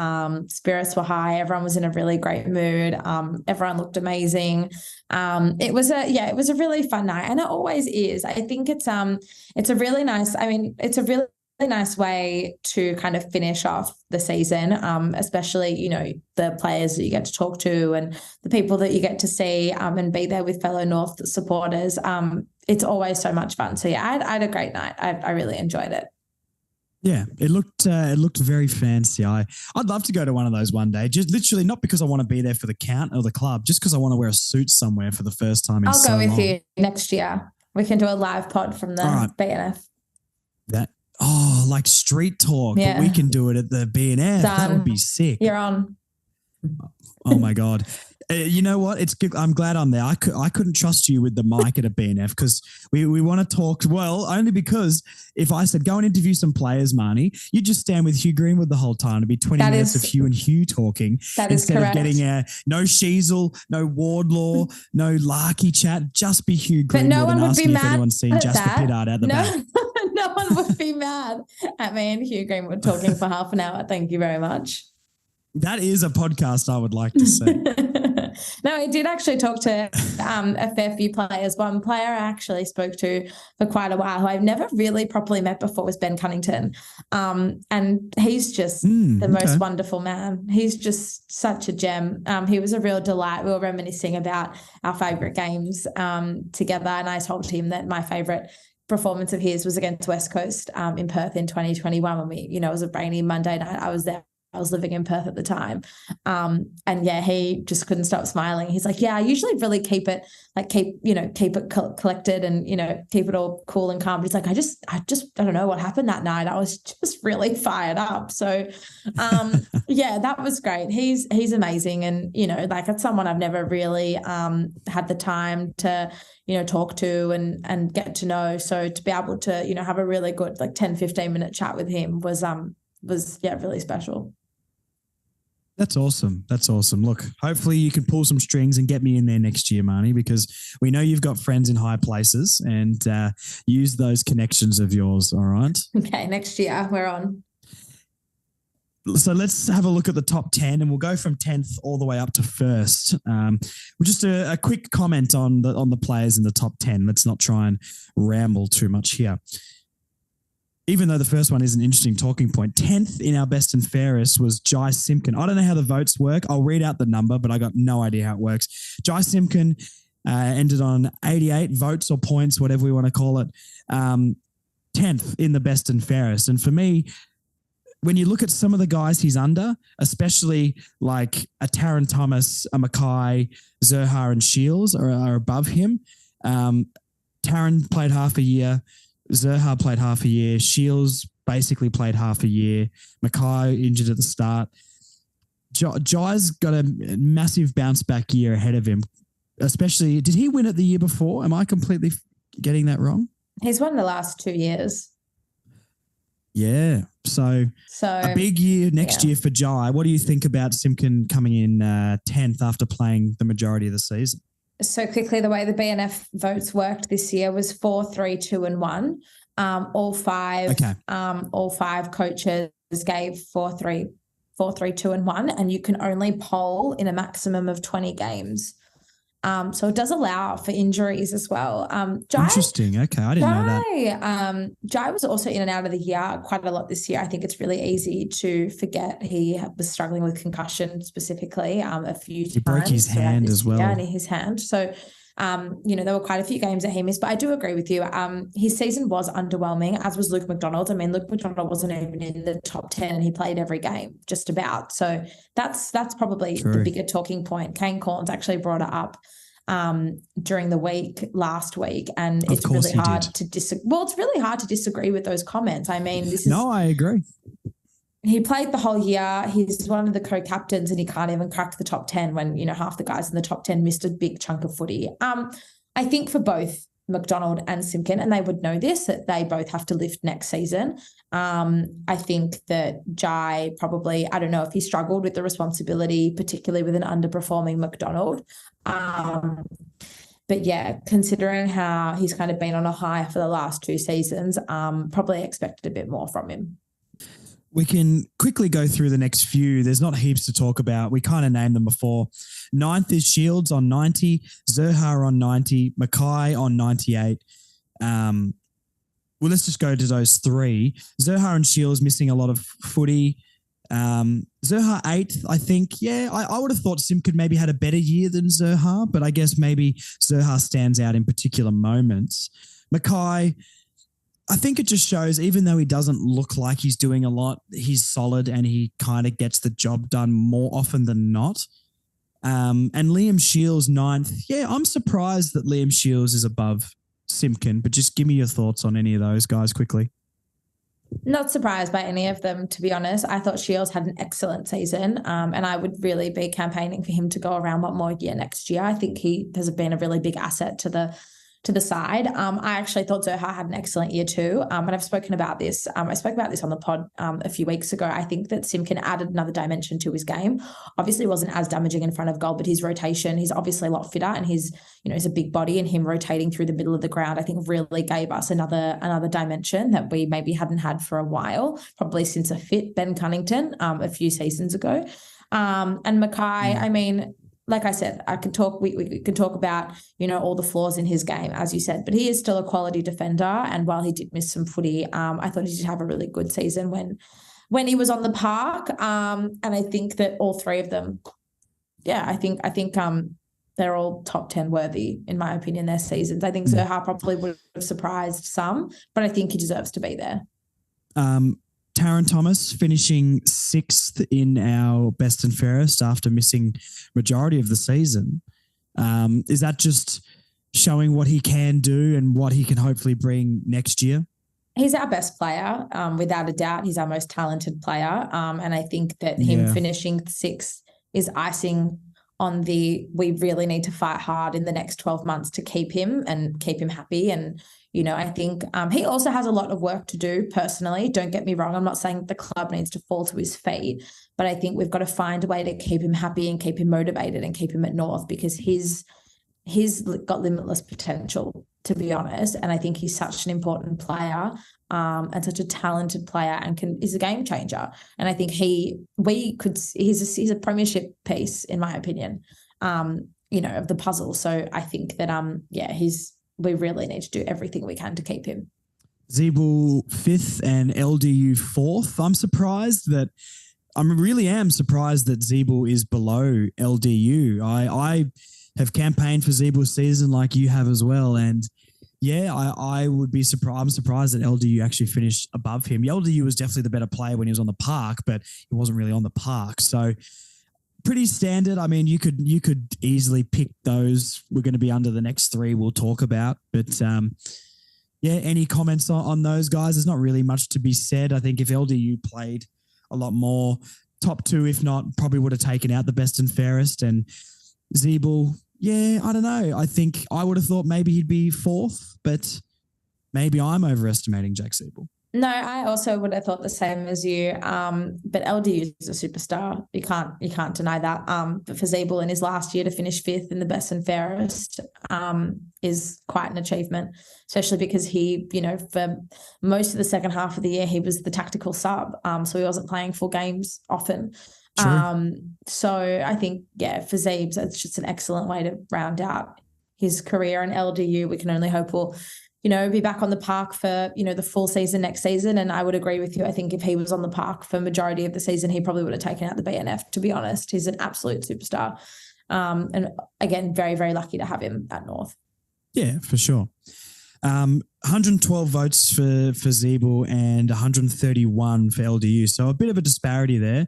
Spirits were high. Everyone was in a really great mood. Everyone looked amazing. It was a really fun night, and it always is. I think it's a really nice. It's a really nice way to kind of finish off the season, especially, the players that you get to talk to and the people that you get to see and be there with fellow North supporters. It's always so much fun. So, yeah, I had a great night. I really enjoyed it. Yeah, it looked very fancy. I'd love to go to one of those one day, just literally not because I want to be there for the count or the club, just because I want to wear a suit somewhere for the first time in so long. I'll go with you next year. We can do a live pod from the BNF. Like street talk, but we can do it at the BNF. That would be sick. You're on. Oh my God. You know what? It's good. I'm glad I'm there. I couldn't trust you with the mic at a BNF because we want to talk. Well, only because if I said go and interview some players, Marnie, you'd just stand with Hugh Greenwood the whole time. It'd be 20 minutes of Hugh and Hugh talking instead of getting no Sheasel, no Wardlaw, no Larky chat. Just be Hugh Greenwood. But no one would be mad if anyone's seen Jasper Pittard out the back. No one would be mad at me and Hugh Greenwood talking for half an hour. Thank you very much. That is a podcast I would like to see. No, I did actually talk to a fair few players. One player I actually spoke to for quite a while who I've never really properly met before was Ben Cunnington. And he's just the most wonderful man. He's just such a gem. He was a real delight. We were reminiscing about our favourite games together, and I told him that my favourite performance of his was against West Coast in Perth in 2021 when it was a rainy Monday night. I was there. I was living in Perth at the time. And yeah, he just couldn't stop smiling. He's like, yeah, I usually really keep it collected and, keep it all cool and calm. But he's like, I don't know what happened that night. I was just really fired up. So, yeah, that was great. He's amazing. And, that's someone I've never really had the time to, talk to and get to know. So to be able to, have a really good 10, 15-minute chat with him was really special. That's awesome. That's awesome. Look, hopefully you can pull some strings and get me in there next year, Marnie, because we know you've got friends in high places, and use those connections of yours. All right. Okay. Next year we're on. So let's have a look at the top 10, and we'll go from 10th all the way up to first. Just a quick comment on the players in the top 10. Let's not try and ramble too much here. Even though the first one is an interesting talking point, 10th in our best and fairest was Jai Simpkin. I don't know how the votes work. I'll read out the number, but I got no idea how it works. Jai Simpkin ended on 88 votes or points, whatever we want to call it, 10th in the best and fairest. And for me, when you look at some of the guys he's under, especially like a Taron Thomas, a Mckay, Zurhaar and Shields are above him. Taron played half a year. Zurhaar played half a year. Shields basically played half a year. Mckay injured at the start. Jai's got a massive bounce back year ahead of him, especially, did he win it the year before? Am I completely getting that wrong? He's won the last 2 years. Yeah. So a big year next year for Jai. What do you think about Simpkin coming in 10th after playing the majority of the season? So quickly, the way the BNF votes worked this year was 4, 3, 2, and 1. All five coaches gave 4, 3, 2, and 1, and you can only poll in a maximum of 20 games. So it does allow for injuries as well. Jai, interesting. Okay, I didn't know that. Jai was also in and out of the year quite a lot this year. I think it's really easy to forget he was struggling with concussion specifically a few times. He broke his hand as well. Yeah, his hand. So, there were quite a few games that he missed. But I do agree with you. His season was underwhelming, as was Luke McDonald. I mean, Luke McDonald wasn't even in the top 10 and he played every game, just about. So that's probably the bigger talking point. Kane Corns actually brought it up during the week last week, and it's really hard to it's really hard to disagree with those comments. I mean, I agree. He played the whole year. He's one of the co-captains and he can't even crack the top 10 when, half the guys in the top 10 missed a big chunk of footy. I think for both McDonald and Simpkin, and they would know this, that they both have to lift next season. I think that Jai probably, I don't know if he struggled with the responsibility, particularly with an underperforming McDonald. But yeah, considering how he's kind of been on a high for the last 2 seasons, probably expected a bit more from him. We can quickly go through the next few. There's not heaps to talk about. We kind of named them before. 9th is Shields on 90, Zurhaar on 90, Mckay on 98. Well, let's just go to those 3. Zurhaar and Shields missing a lot of footy. Zurhaar 8th, I think. Yeah, I would have thought Simpkin maybe had a better year than Zurhaar, but I guess maybe Zurhaar stands out in particular moments. Mckay, I think it just shows, even though he doesn't look like he's doing a lot, he's solid and he kind of gets the job done more often than not. And Liam Shields 9th. Yeah, I'm surprised that Liam Shields is above Simpkin, but just give me your thoughts on any of those guys quickly. Not surprised by any of them, to be honest. I thought Shields had an excellent season, and I would really be campaigning for him to go around one more year next year. I think he has been a really big asset to the side. I actually thought Zurhaar had an excellent year too. And I've spoken about this. I spoke about this on the pod a few weeks ago. I think that Simpkin added another dimension to his game. Obviously wasn't as damaging in front of goal, but his rotation, he's obviously a lot fitter and he's a big body, and him rotating through the middle of the ground, I think really gave us another dimension that we maybe hadn't had for a while, probably since a fit Ben Cunnington a few seasons ago. And Mckay, I mean, like I said, we can talk about, all the flaws in his game, as you said, but he is still a quality defender. And while he did miss some footy, I thought he did have a really good season when he was on the park. And I think that all 3 of them, I think they're all top 10 worthy, in my opinion, their seasons. I think Zerha probably would have surprised some, but I think he deserves to be there. Taron Thomas finishing 6th in our best and fairest after missing majority of the season. Is that just showing what he can do and what he can hopefully bring next year? He's our best player, without a doubt. He's our most talented player. And I think that him finishing 6th is icing on we really need to fight hard in the next 12 months to keep him and keep him happy. And, you know, I think he also has a lot of work to do personally. Don't get me wrong. I'm not saying the club needs to fall to his feet, but I think we've got to find a way to keep him happy and keep him motivated and keep him at North, because he's got limitless potential, to be honest. And I think he's such an important player and such a talented player and is a game changer. And I think he's a premiership piece, in my opinion, you know, of the puzzle. So I think that, we really need to do everything we can to keep him. Zeeble 5th and LDU 4th. I really am surprised that Zeeble is below LDU. I have campaigned for Zeeble's season like you have as well. And I would be surprised. I'm surprised that LDU actually finished above him. LDU was definitely the better player when he was on the park, but he wasn't really on the park. So pretty standard. I mean, you could easily pick those. We're going to be under the next 3 we'll talk about. But any comments on those guys? There's not really much to be said. I think if LDU played a lot more, top 2, if not, probably would have taken out the best and fairest. And Zeeble, I don't know. I think I would have thought maybe he'd be 4th, but maybe I'm overestimating Jack Zeeble. No, I also would have thought the same as you. But LDU is a superstar. You can't deny that. But for Zeeble in his last year to finish 5th in the best and fairest is quite an achievement, especially because he, you know, for most of the second half of the year, he was the tactical sub. So he wasn't playing full games often. So I think, for Zeebs, it's just an excellent way to round out his career. And LDU, we can only hope will, you know, be back on the park for, you know, the full season next season. And I would agree with you. I think if he was on the park for majority of the season, he probably would have taken out the BNF, to be honest. He's an absolute superstar. And again, very, very lucky to have him at North. Yeah, for sure. 112 votes for Zeeble and 131 for LDU. So a bit of a disparity there.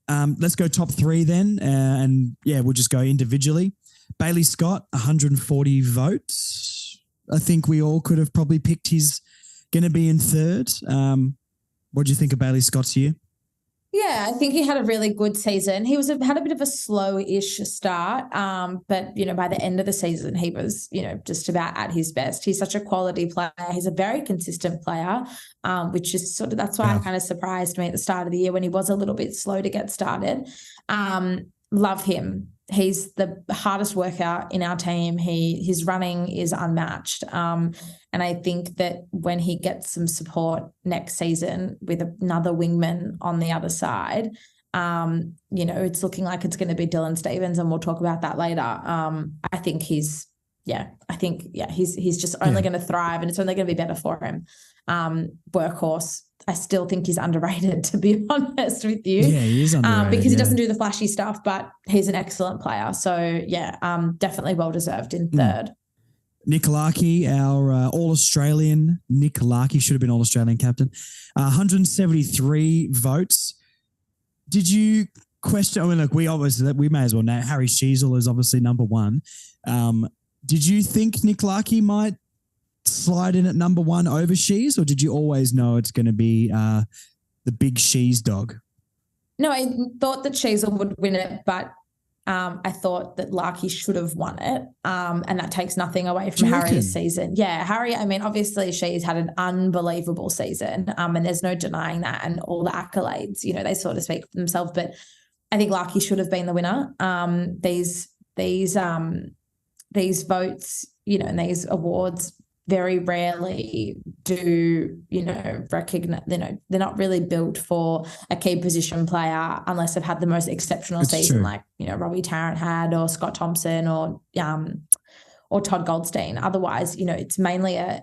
Let's go top 3 then. We'll just go individually. Bailey Scott, 140 votes. I think we all could have probably picked he's going to be in 3rd. What do you think of Bailey Scott's year? Yeah, I think he had a really good season. He had a bit of a slow-ish start, but, you know, by the end of the season, he was, you know, just about at his best. He's such a quality player. He's a very consistent player, which is that's why it kind of surprised me at the start of the year when he was a little bit slow to get started. Love him. He's the hardest worker in our team. His running is unmatched. And I think that when he gets some support next season with another wingman on the other side, you know, it's looking like it's going to be Dylan Stevens, and we'll talk about that later. I think he's just only going to thrive, and it's only going to be better for him. Workhorse. I still think he's underrated, to be honest with you. Yeah, he is underrated. Because he doesn't do the flashy stuff, but he's an excellent player. So, definitely well-deserved in 3rd. Nick Larkey, our All-Australian. Nick Larkey should have been All-Australian captain. 173 votes. Did you question? I mean, look, we may as well know. Harry Sheasel is obviously number 1. Did you think Nick Larkey might slide in at number 1 over Shees, or did you always know it's going to be the big Shees dog? No, I thought that Sheasel would win it, but I thought that Larkey should have won it, and that takes nothing away from Harry's season. Yeah, Harry, I mean, obviously Shees had an unbelievable season, and there's no denying that, and all the accolades, you know, they sort of speak for themselves, but I think Larkey should have been the winner. These votes, you know, and these awards very rarely do, you know, recognize, you know, they're not really built for a key position player unless they've had the most exceptional season, like, you know, Robbie Tarrant had, or Scott Thompson, or Todd Goldstein. Otherwise, you know, it's mainly a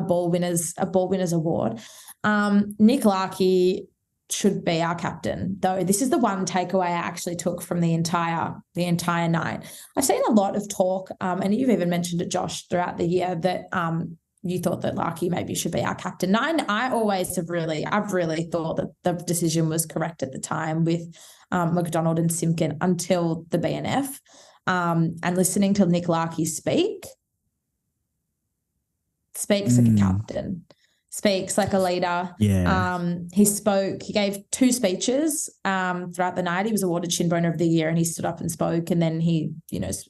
ball winners award. Nick Larkey should be our captain, though. This is the one takeaway I actually took from the entire night. I've seen a lot of talk, and you've even mentioned it, Josh, throughout the year that you thought that Larky maybe should be our captain. I always I've really thought that the decision was correct at the time with McDonald and Simpkin until the BNF. And listening to Nick Larky speaks like a captain, speaks like a leader. Yeah. He gave 2 speeches throughout the night. He was awarded Shinboner of the Year and he stood up and spoke, and then he,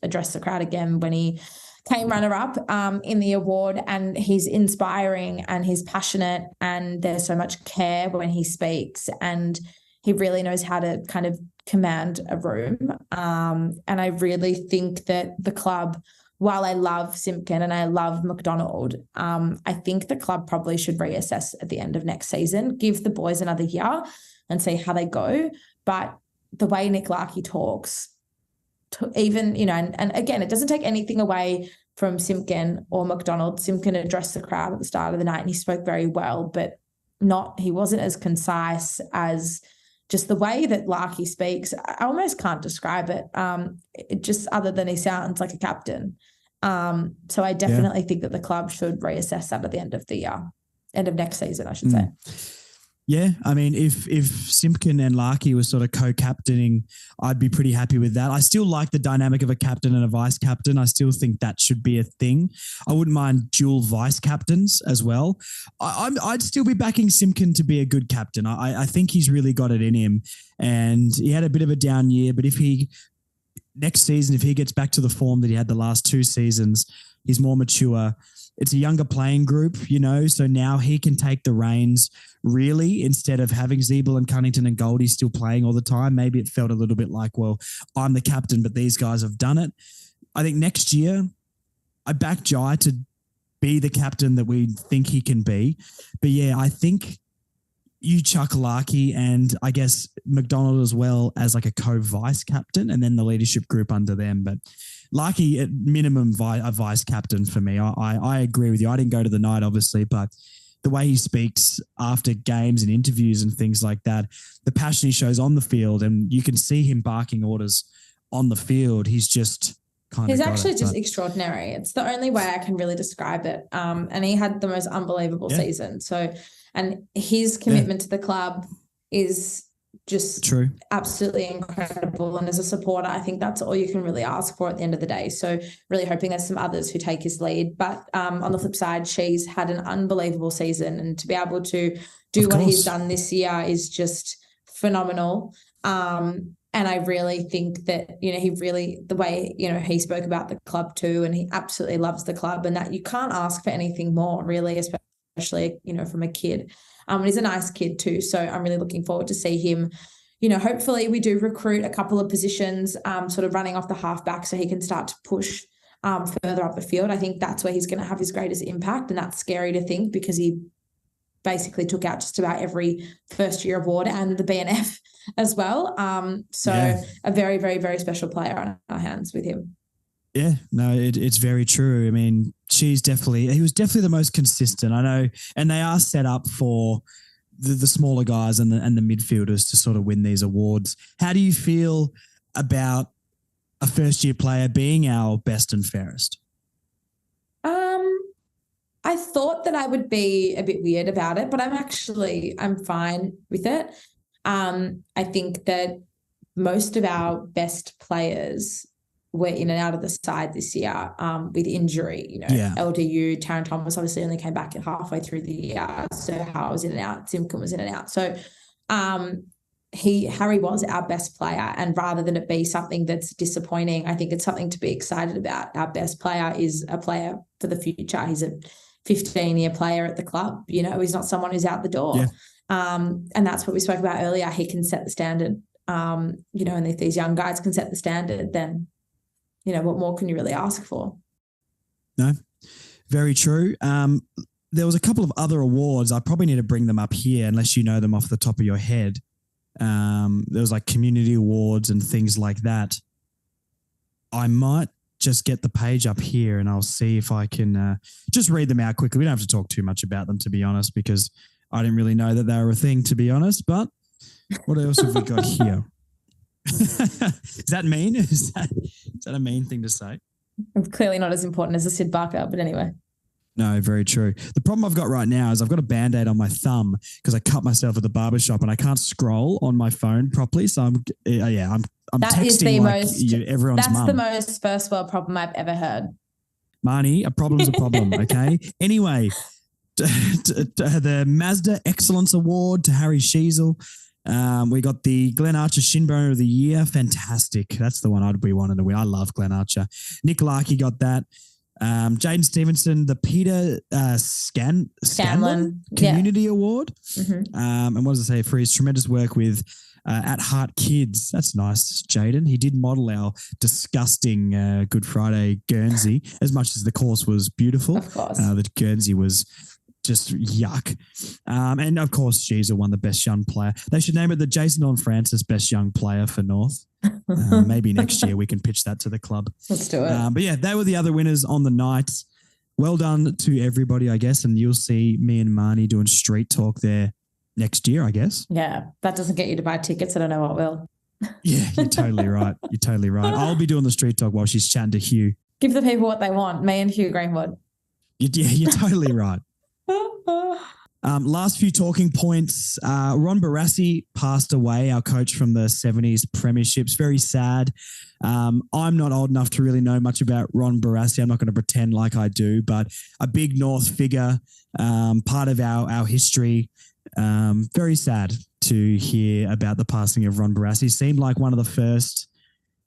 addressed the crowd again when he came runner-up in the award, and he's inspiring and he's passionate and there's so much care when he speaks, and he really knows how to kind of command a room. And I really think that the club, while I love Simpkin and I love McDonald, I think the club probably should reassess at the end of next season, give the boys another year and see how they go. But the way Nick Larky talks, even, and again, it doesn't take anything away from Simpkin or McDonald. Simpkin addressed the crowd at the start of the night and he spoke very well, but he wasn't as concise as just the way that Larky speaks. I almost can't describe it. It just, other than he sounds like a captain. So I definitely think that the club should reassess that at the end of next season, I should say. Yeah, I mean, if Simpkin and Larky were sort of co-captaining, I'd be pretty happy with that. I still like the dynamic of a captain and a vice captain. I still think that should be a thing. I wouldn't mind dual vice captains as well. I'd still be backing Simpkin to be a good captain. I think he's really got it in him, and he had a bit of a down year, but next season, if he gets back to the form that he had the last 2 seasons, he's more mature. It's a younger playing group, so now he can take the reins really, instead of having Zeeble and Cunnington and Goldie still playing all the time. Maybe it felt a little bit like, well, I'm the captain, but these guys have done it. I think next year I back Jai to be the captain that we think he can be. But yeah, I think you chuck Larky and I guess McDonald as well as like a co-vice captain, and then the leadership group under them. But Larky at minimum a vice captain for me. I agree with you. I didn't go to the night, obviously, but the way he speaks after games and interviews and things like that, the passion he shows on the field, and you can see him barking orders on the field. He's just He's actually just extraordinary. It's the only way I can really describe it. And he had the most unbelievable season. So, and his commitment to the club is just absolutely incredible. And as a supporter, I think that's all you can really ask for at the end of the day. So really hoping there's some others who take his lead. But on the flip side, she's had an unbelievable season, and to be able to do what he's done this year is just phenomenal. And I really think that, the way, he spoke about the club too, and he absolutely loves the club, and that you can't ask for anything more really, especially, from a kid. And he's a nice kid too. So I'm really looking forward to see him, hopefully we do recruit a couple of positions, sort of running off the halfback so he can start to push further up the field. I think that's where he's going to have his greatest impact. And that's scary to think, because he basically took out just about every first year award and the BNF as well. A very, very, very special player on our hands with him. Yeah, no, it's very true. I mean, he was definitely the most consistent, I know, and they are set up for the smaller guys and the midfielders to sort of win these awards. How do you feel about a first year player being our best and fairest? I thought that I would be a bit weird about it, but I'm fine with it. I think that most of our best players were in and out of the side this year with injury. LDU, Taron Thomas obviously only came back halfway through the year. So Howard was in and out, Simpkin was in and out. So Harry was our best player, and rather than it be something that's disappointing, I think it's something to be excited about. Our best player is a player for the future. He's a 15-year player at the club. He's not someone who's out the door. Yeah. And that's what we spoke about earlier. He can set the standard, and if these young guys can set the standard, then, what more can you really ask for? No, very true. There was a couple of other awards. I probably need to bring them up here unless you know them off the top of your head. There was like community awards and things like that. I might just get the page up here and I'll see if I can just read them out quickly. We don't have to talk too much about them, to be honest, because I didn't really know that they were a thing, to be honest. But What else have we got here? Is that mean? Is that a mean thing to say? It's clearly not as important as a Syd Barker, but anyway. No, very true. The problem I've got right now is I've got a Band-Aid on my thumb because I cut myself at the barbershop and I can't scroll on my phone properly. So I'm that texting is the like most, everyone's that's mum. the most first world problem I've ever heard. Marnie, a problem's a problem, okay? Anyway, the Mazda Excellence Award to Harry Sheasel. We got the Glenn Archer Shinbone of the Year. Fantastic. That's the one I'd be wanting to win. I love Glenn Archer. Nick Larkey got that. Jaden Stevenson, the Peter Scanlon Community Award. Mm-hmm. And what does it say? For his tremendous work with At Heart Kids. That's nice, Jaden. He did model our disgusting Good Friday Guernsey, as much as the course was beautiful. Of course. The Guernsey was just yuck. And of course, Sheezer won the best young player. They should name it the Jason on Francis best young player for North. Maybe next year we can pitch that to the club. Let's do it. But yeah, they were the other winners on the night. Well done to everybody, I guess. And you'll see me and Marnie doing street talk there next year, I guess. Yeah, that doesn't get you to buy tickets. I don't know what will. Yeah, you're totally right. You're totally right. I'll be doing the street talk while she's chatting to Hugh. Give the people what they want, me and Hugh Greenwood. You're totally right. Last few talking points. Ron Barassi passed away, our coach from the 70s premierships. Very sad. I'm not old enough to really know much about Ron Barassi. I'm not going to pretend like I do, but a big North figure, part of our history. Very sad to hear about the passing of Ron Barassi. Seemed like one of the first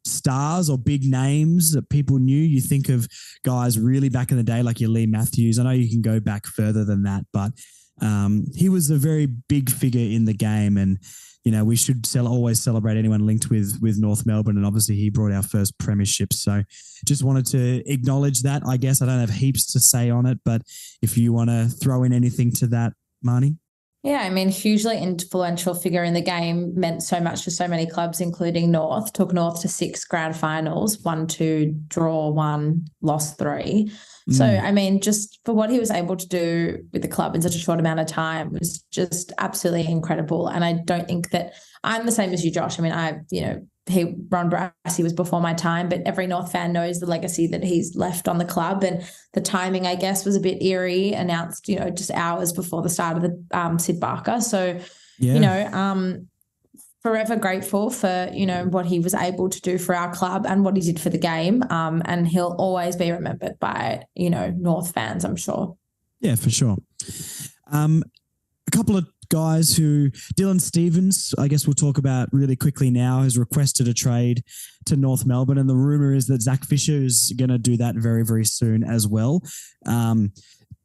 stars or big names that people knew. You think of guys really back in the day like your Lee Matthews. I know you can go back further than that, but he was a very big figure in the game, and we should always celebrate anyone linked with North Melbourne, and obviously he brought our first premiership. So just wanted to acknowledge that. I guess I don't have heaps to say on it, but if you want to throw in anything to that, Marnie. Yeah, I mean, hugely influential figure in the game, meant so much to so many clubs, including North. Took North to 6 grand finals, won 2, draw 1, lost 3. So, I mean, just for what he was able to do with the club in such a short amount of time was just absolutely incredible. And I don't think that I'm the same as you, Josh. I mean, Ron Barassi was before my time, but every North fan knows the legacy that he's left on the club, and the timing, I guess, was a bit eerie, announced, just hours before the start of the Syd Barker. So, forever grateful for, what he was able to do for our club and what he did for the game. And he'll always be remembered by, North fans, I'm sure. Yeah, for sure. A couple of guys who Dylan Stevens, I guess we'll talk about really quickly now, has requested a trade to North Melbourne, and the rumor is that Zach Fisher is going to do that very, very soon as well.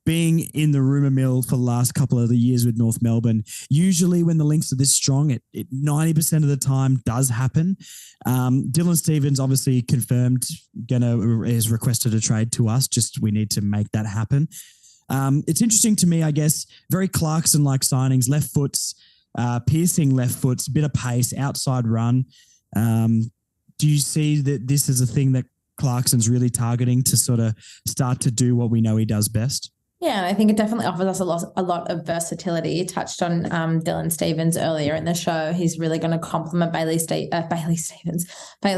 Being in the rumor mill for the last couple of the years with North Melbourne, usually when the links are this strong, it 90% of the time does happen. Dylan Stevens obviously confirmed has requested a trade to us. Just we need to make that happen. It's interesting to me, I guess, very Clarkson-like signings, left foots, piercing left foots, bit of pace, outside run. Do you see that this is a thing that Clarkson's really targeting to sort of start to do what we know he does best? Yeah, I think it definitely offers us a lot of versatility. You touched on Dylan Stevens earlier in the show. He's really going to complement Bailey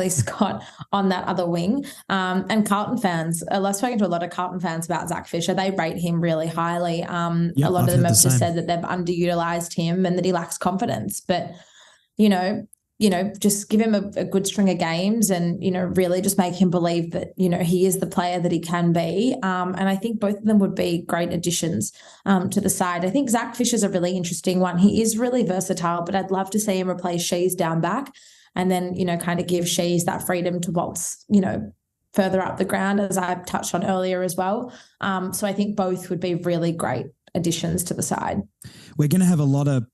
Scott on that other wing. And Carlton fans, I've spoken to a lot of Carlton fans about Zach Fisher. They rate him really highly. A lot of them have just said that they've underutilized him and that he lacks confidence. But, just give him a good string of games and, really just make him believe that, he is the player that he can be. And I think both of them would be great additions to the side. I think Zach Fisher's a really interesting one. He is really versatile, but I'd love to see him replace Shees down back and then, kind of give Shees that freedom to waltz, further up the ground, as I've touched on earlier as well. So I think both would be really great additions to the side. We're going to have a lot of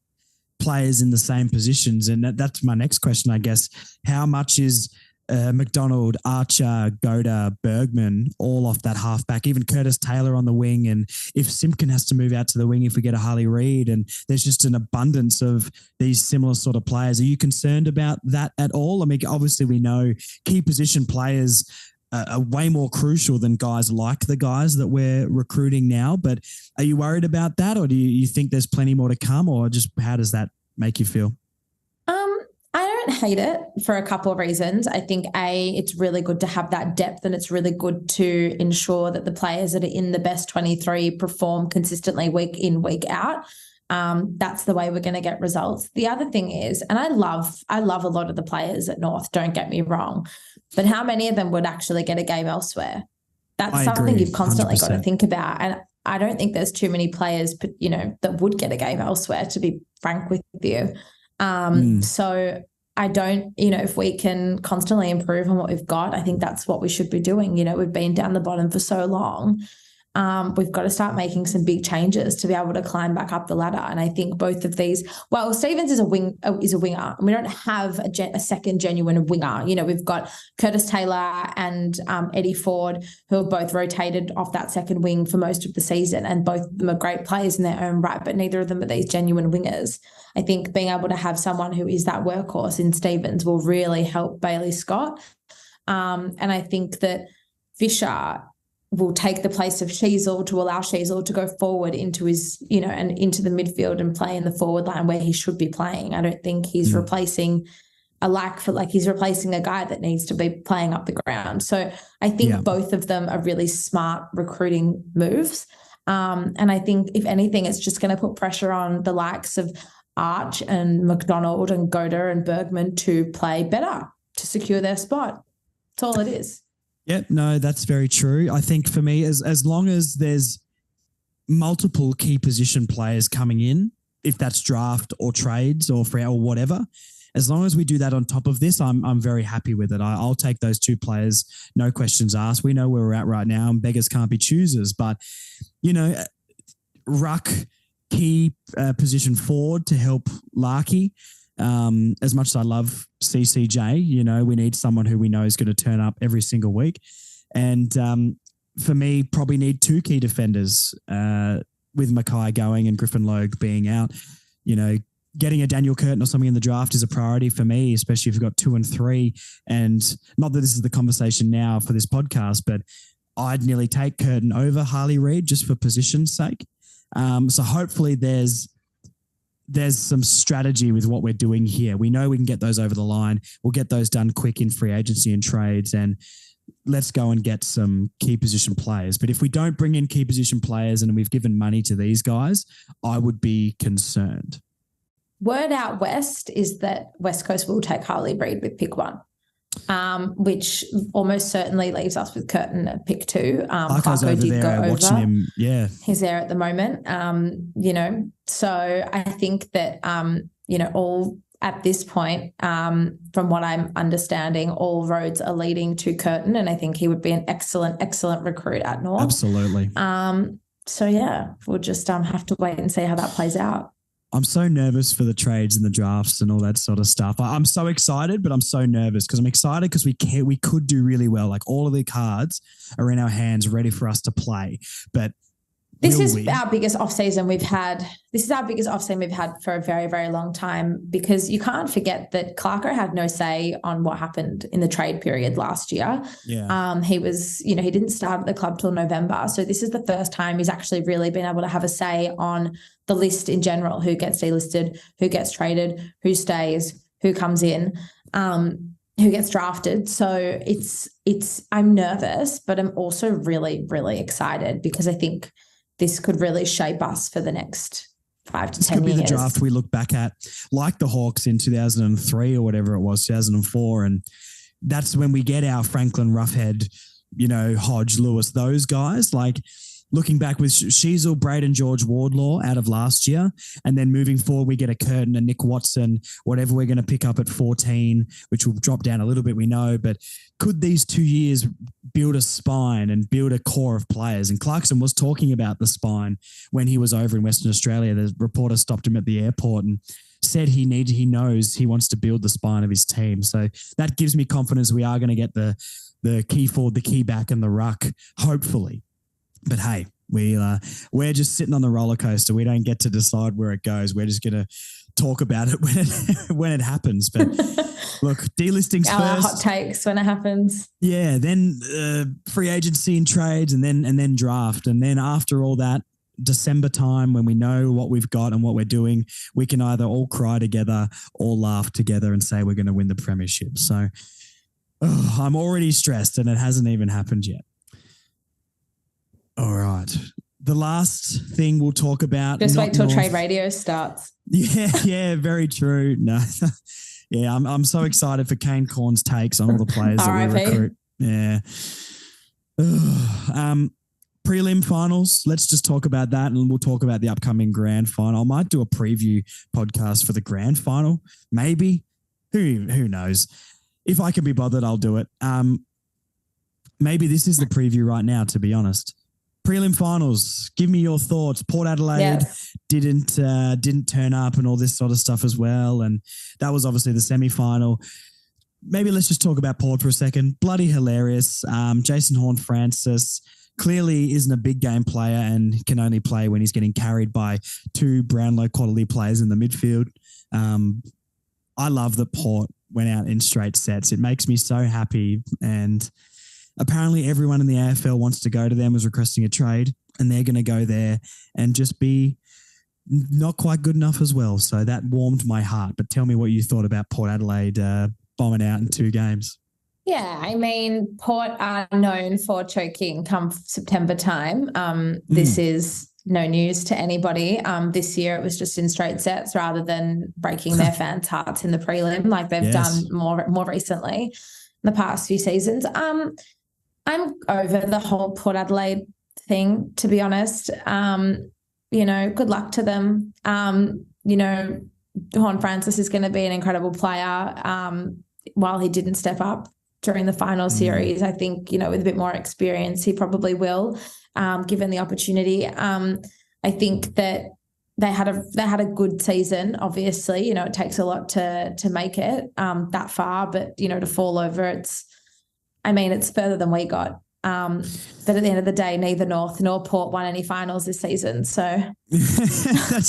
players in the same positions, and that's my next question, I guess. How much is McDonald, Archer, Goda, Bergman all off that halfback, even Curtis Taylor on the wing, and if Simpkin has to move out to the wing if we get a Harley Reid, and there's just an abundance of these similar sort of players. Are you concerned about that at all? I mean, obviously we know key position players are way more crucial than guys like the guys that we're recruiting now. But are you worried about that, or do you think there's plenty more to come, or just how does that make you feel? don't hate it for a couple of reasons. I think, it's really good to have that depth, and it's really good to ensure that the players that are in the best 23 perform consistently week in, week out. That's the way we're going to get results. The other thing is, and I love a lot of the players at North, don't get me wrong, but how many of them would actually get a game elsewhere? That's something you've constantly 100%. Got to think about. And I don't think there's too many players, that would get a game elsewhere, to be frank with you. So I don't, if we can constantly improve on what we've got, I think that's what we should be doing. We've been down the bottom for so long. We've got to start making some big changes to be able to climb back up the ladder. And I think both of these, Stevens is a winger, and we don't have a second genuine winger. We've got Curtis Taylor and Eddie Ford, who have both rotated off that second wing for most of the season, and both of them are great players in their own right, but neither of them are these genuine wingers. I think being able to have someone who is that workhorse in Stevens will really help Bailey Scott. And I think that Fisher will take the place of Sheasel to allow Sheasel to go forward into his, and into the midfield and play in the forward line where he should be playing. I don't think he's replacing he's replacing a guy that needs to be playing up the ground. So I think both of them are really smart recruiting moves. And I think if anything, it's just going to put pressure on the likes of Arch and McDonald and Goda and Bergman to play better, to secure their spot. That's all it is. Yep, no, that's very true. I think for me, as long as there's multiple key position players coming in, if that's draft or trades or free or whatever, as long as we do that on top of this, I'm very happy with it. I'll take those two players, no questions asked. We know where we're at right now, and beggars can't be choosers. But, ruck, key position forward to help Larky. As much as I love CCJ, we need someone who we know is going to turn up every single week. And for me, probably need two key defenders with Mckay going and Griffin Logue being out. Getting a Daniel Curtin or something in the draft is a priority for me, especially if you've got 2 and 3. And not that this is the conversation now for this podcast, but I'd nearly take Curtin over Harley Reid just for position's sake. So hopefully there's some strategy with what we're doing here. We know we can get those over the line. We'll get those done quick in free agency and trades, and let's go and get some key position players. But if we don't bring in key position players and we've given money to these guys, I would be concerned. Word out west is that West Coast will take Harley Reid with pick 1. Which almost certainly leaves us with Curtin at pick 2. Clarko did go over. Watching him, yeah. He's there at the moment. So I think that, all at this point, from what I'm understanding, all roads are leading to Curtin, and I think he would be an excellent, excellent recruit at North. Absolutely. So yeah, we'll just have to wait and see how that plays out. I'm so nervous for the trades and the drafts and all that sort of stuff. I'm so excited, but I'm so nervous because I'm excited because we could do really well. Like all of the cards are in our hands, ready for us to play. But this is our biggest off-season we've had. This is our biggest off-season we've had for a very, very long time, because you can't forget that Clarko had no say on what happened in the trade period last year. Yeah. He was, he didn't start at the club till November. So this is the first time he's actually really been able to have a say on the list in general, who gets delisted, who gets traded, who stays, who comes in, who gets drafted. So I'm nervous, but I'm also really, really excited, because I think this could really shape us for the next 5 to 10 years. This could be the draft we look back at, like the Hawks in 2003 or whatever it was, 2004. And that's when we get our Franklin, Roughhead, Hodge, Lewis, those guys. Like looking back with Sheasel, Braden, George, Wardlaw out of last year. And then moving forward, we get a Curtin, a Nick Watson, whatever we're going to pick up at 14, which will drop down a little bit, we know. But could these 2 years build a spine and build a core of players? And Clarkson was talking about the spine when he was over in Western Australia. The reporter stopped him at the airport and said he knows he wants to build the spine of his team. So that gives me confidence we are going to get the key forward, the key back, and the ruck, hopefully. But hey, we're just sitting on the roller coaster. We don't get to decide where it goes. We're just going to talk about it when it happens. But look, delistings our first. Hot takes when it happens. Yeah, then free agency and trades, and then draft, and then after all that, December time when we know what we've got and what we're doing, we can either all cry together or laugh together and say we're going to win the premiership. So I'm already stressed and it hasn't even happened yet. All right. The last thing we'll talk about. Just wait till trade radio starts. Yeah, very true. No, yeah, I'm so excited for Kane Corn's takes on all the players that we recruit. Yeah. Prelim finals. Let's just talk about that, and we'll talk about the upcoming grand final. I might do a preview podcast for the grand final. Maybe. Who knows? If I can be bothered, I'll do it. Maybe this is the preview right now, to be honest. Prelim finals. Give me your thoughts. Port Adelaide didn't turn up and all this sort of stuff as well, and that was obviously the semi-final. Maybe let's just talk about Port for a second. Bloody hilarious. Jason Horne-Francis clearly isn't a big game player and can only play when he's getting carried by two Brownlow quality players in the midfield. I love that Port went out in straight sets. It makes me so happy, and apparently everyone in the AFL wants to go to them, was requesting a trade, and they're going to go there and just be not quite good enough as well. So that warmed my heart. But tell me what you thought about Port Adelaide bombing out in 2 games. Yeah, I mean, Port are known for choking come September time. This is no news to anybody. This year it was just in straight sets rather than breaking their fans' hearts in the prelim like they've done more recently in the past few seasons. I'm over the whole Port Adelaide thing, to be honest. Good luck to them. Horne-Francis is going to be an incredible player. While he didn't step up during the final series, I think, with a bit more experience, he probably will, given the opportunity. I think that they had a good season. Obviously, it takes a lot to make it that far, but to fall over, it's further than we got. But at the end of the day, neither North nor Port won any finals this season. So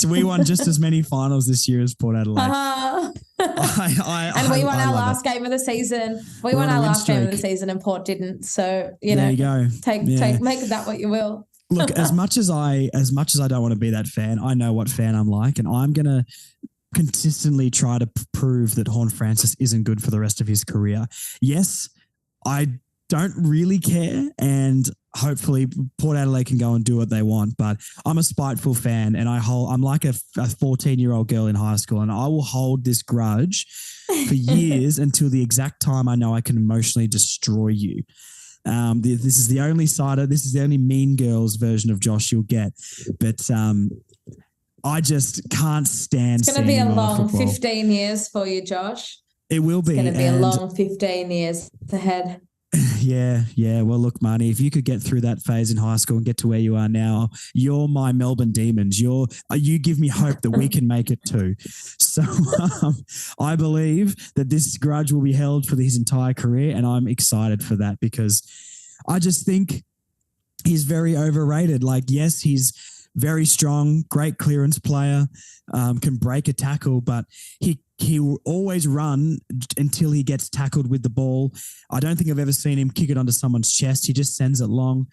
we won just as many finals this year as Port Adelaide. And we won our last game of the season. We won our last game of the season, and Port didn't. So there you go. Take make that what you will. Look, as much as I don't want to be that fan, I know what fan I'm like, and I'm gonna consistently try to prove that Horne-Francis isn't good for the rest of his career. Yes, I don't really care, and hopefully Port Adelaide can go and do what they want, but I'm a spiteful fan, and I'm like a 14-year-old girl in high school, and I will hold this grudge for years until the exact time I know I can emotionally destroy you. This is the only Mean Girls version of Josh you'll get, but I just can't stand. It's going to be a long 15 years for you, Josh. It will be. It's going to be a long 15 years ahead. Yeah. Well, look, Marnie, if you could get through that phase in high school and get to where you are now, you're my Melbourne Demons. You give me hope that we can make it too. So I believe that this grudge will be held for his entire career, and I'm excited for that because I just think he's very overrated. Like, yes, he's very strong, great clearance player, can break a tackle, but he will always run until he gets tackled with the ball. I don't think I've ever seen him kick it onto someone's chest. He just sends it long.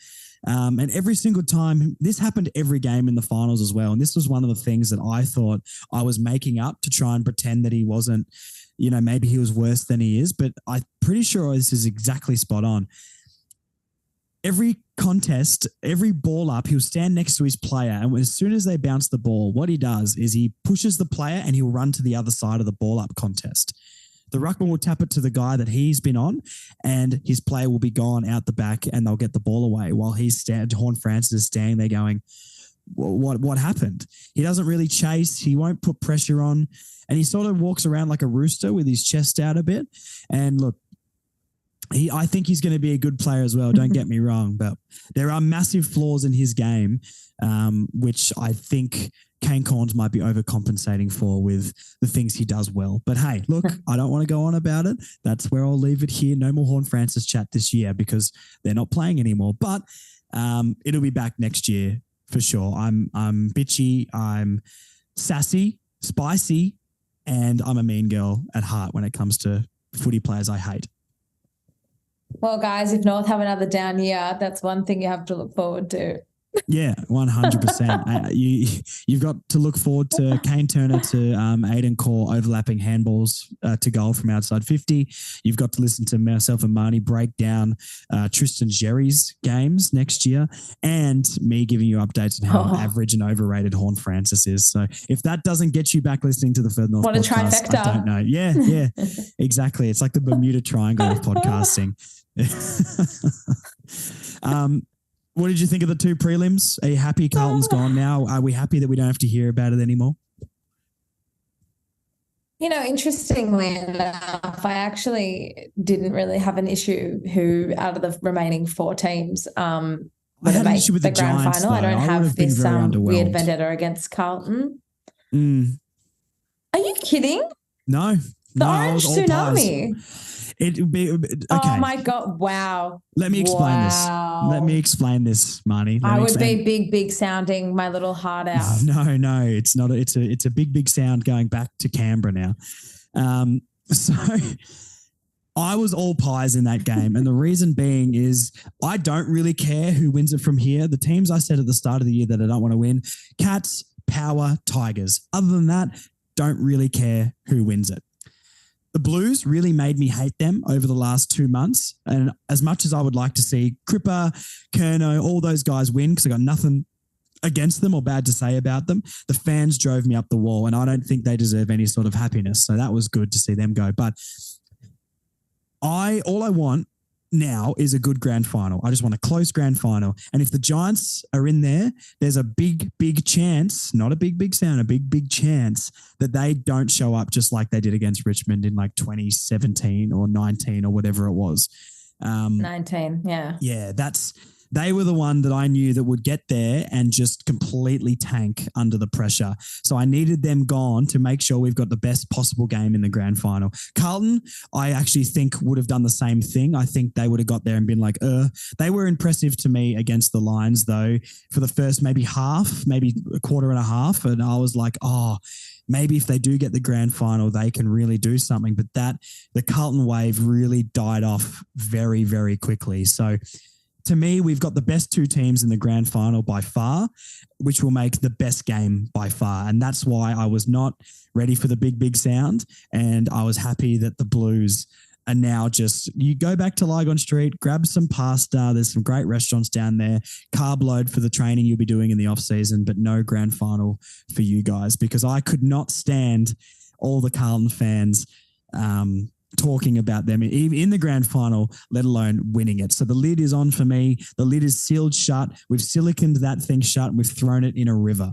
And every single time, this happened every game in the finals as well. And this was one of the things that I thought I was making up to try and pretend that he wasn't, maybe he was worse than he is. But I'm pretty sure this is exactly spot on. Every contest, every ball up, he'll stand next to his player, and as soon as they bounce the ball, what he does is he pushes the player and he'll run to the other side of the ball up contest. The ruckman will tap it to the guy that he's been on, and his player will be gone out the back, and they'll get the ball away while Horne-Francis is standing there going, what happened? He doesn't really chase. He won't put pressure on, and he sort of walks around like a rooster with his chest out a bit. And look, I think he's going to be a good player as well. Don't get me wrong, but there are massive flaws in his game, which I think Kane Corns might be overcompensating for with the things he does well. But hey, look, I don't want to go on about it. That's where I'll leave it here. No more Horne-Francis chat this year because they're not playing anymore. But it'll be back next year for sure. I'm bitchy, I'm sassy, spicy, and I'm a mean girl at heart when it comes to footy players I hate. Well, guys, if North have another down year, that's one thing you have to look forward to. Yeah, 100%. You've got to look forward to Kane Turner to Aiden Core overlapping handballs to goal from outside 50. You've got to listen to myself and Marnie break down Tristan Jerry's games next year, and me giving you updates on how average and overrated Horn Francis is. So if that doesn't get you back listening to the Further North podcast, trifecta. I don't know. Yeah, exactly. It's like the Bermuda Triangle of podcasting. What did you think of the two prelims? Are you happy Carlton's gone now? Are we happy that we don't have to hear about it anymore? You know, interestingly enough, I actually didn't really have an issue who out of the remaining four teams would have made the grand Giants, final. though. I don't have this weird underwhelmed. vendetta against Carlton. Are you kidding? No. The orange tsunami. It would be okay. Oh my God! Wow. Let me explain this. Let me explain this, Marnie. I would be big sounding my little heart out. No, it's not. It's a big sound going back to Canberra now. So I was all pies in that game, and the reason being is I don't really care who wins it from here. The teams I said at the start of the year that I don't want to win: Cats, Power, Tigers. Other than that, don't really care who wins it. The Blues really made me hate them over the last 2 months. And as much as I would like to see Cripper, Kerno, all those guys win, because I got nothing against them or bad to say about them, the fans drove me up the wall, and I don't think they deserve any sort of happiness. So that was good to see them go. But all I want now is a good grand final. I just want a close grand final. And if the Giants are in there, there's a big chance, not a big sound, a big chance that they don't show up just like they did against Richmond in like 2017 or 19 or whatever it was. 19, yeah. Yeah, they were the one that I knew that would get there and just completely tank under the pressure. So I needed them gone to make sure we've got the best possible game in the grand final. Carlton, I actually think would have done the same thing. I think they would have got there and been like, They were impressive to me against the Lions, though, for the first maybe half, maybe a quarter and a half. And I was like, maybe if they do get the grand final, they can really do something. But the Carlton wave really died off very, very quickly. So to me, we've got the best two teams in the grand final by far, which will make the best game by far. And that's why I was not ready for the big sound. And I was happy that the Blues are now you go back to Lygon Street, grab some pasta. There's some great restaurants down there, carb load for the training you'll be doing in the off season, but no grand final for you guys, because I could not stand all the Carlton fans talking about them in the grand final, let alone winning it. So the lid is on for me. The lid is sealed shut. We've siliconed that thing shut and we've thrown it in a river.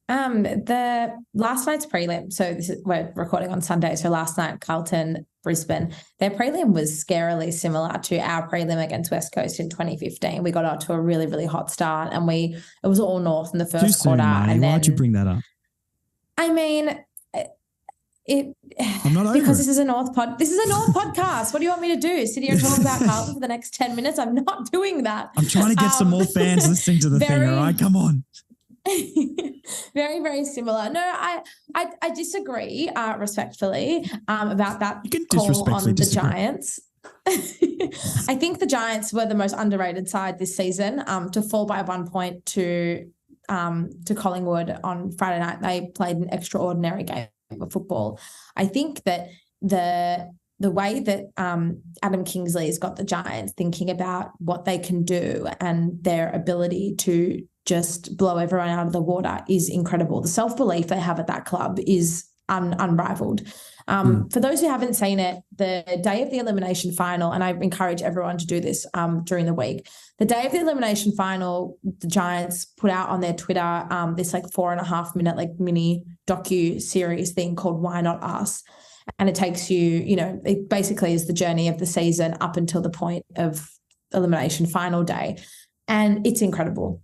The last night's prelim, so we're recording on Sunday, so last night, Carlton, Brisbane, their prelim was scarily similar to our prelim against West Coast in 2015. We got out to a really, really hot start, and it was all north in the first quarter. And why'd you bring that up? I mean, I'm not over because it. this is a North podcast. What do you want me to do? Sit here and talk about Carlton for the next 10 minutes? I'm not doing that. I'm trying to get some more fans listening to the thing, all right? Come on. Very, very similar. No, I disagree respectfully about that call on the Giants. I think the Giants were the most underrated side this season. To fall by 1 point to Collingwood on Friday night, they played an extraordinary game of football. I think that the way that Adam Kingsley has got the Giants thinking about what they can do and their ability to just blow everyone out of the water is incredible. The self-belief they have at that club is unrivaled. For those who haven't seen it, the day of the elimination final, and I encourage everyone to do this during the week, the day of the elimination final, the Giants put out on their Twitter this 4.5 minute mini docu-series thing called Why Not Us? And it takes you, it basically is the journey of the season up until the point of elimination final day. And it's incredible.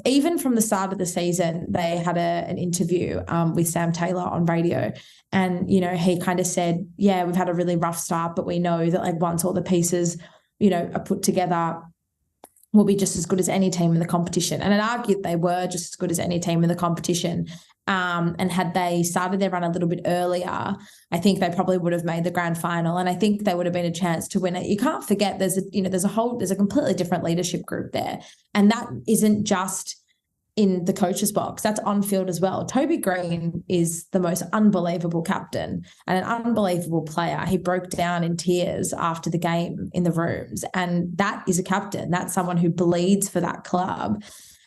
Even from the start of the season, they had an interview with Sam Taylor on radio, and he kind of said, yeah, we've had a really rough start, but we know that once all the pieces are put together, we'll be just as good as any team in the competition. And it argued they were just as good as any team in the competition. And had they started their run a little bit earlier, I think they probably would have made the grand final, and I think they would have been a chance to win it. You can't forget there's a completely different leadership group there, and that isn't just in the coach's box, that's on field as well. Toby Green is the most unbelievable captain and an unbelievable player. He broke down in tears after the game in the rooms, and that is a captain. That's someone who bleeds for that club.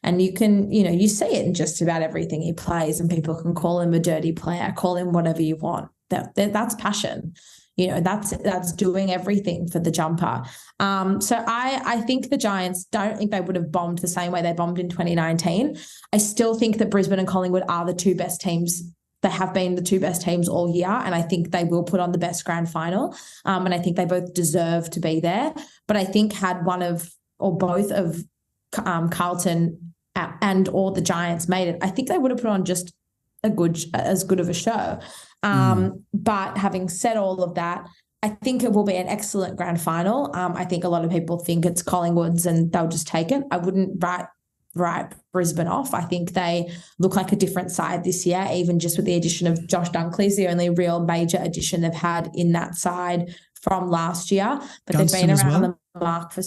And you can, you see it in just about everything he plays, and people can call him a dirty player, call him whatever you want. That's passion. That's doing everything for the jumper. So I think the Giants, don't think they would have bombed the same way they bombed in 2019. I still think that Brisbane and Collingwood are the two best teams. They have been the two best teams all year, and I think they will put on the best grand final. And I think they both deserve to be there. But I think had one of or both of Carlton and or the Giants made it, I think they would have put on just as good of a show. But having said all of that, I think it will be an excellent grand final. I think a lot of people think it's Collingwood's and they'll just take it. I wouldn't write Brisbane off. I think they look like a different side this year, even just with the addition of Josh Dunkley. Is the only real major addition they've had in that side from last year. But Gunston they've been around well. the mark for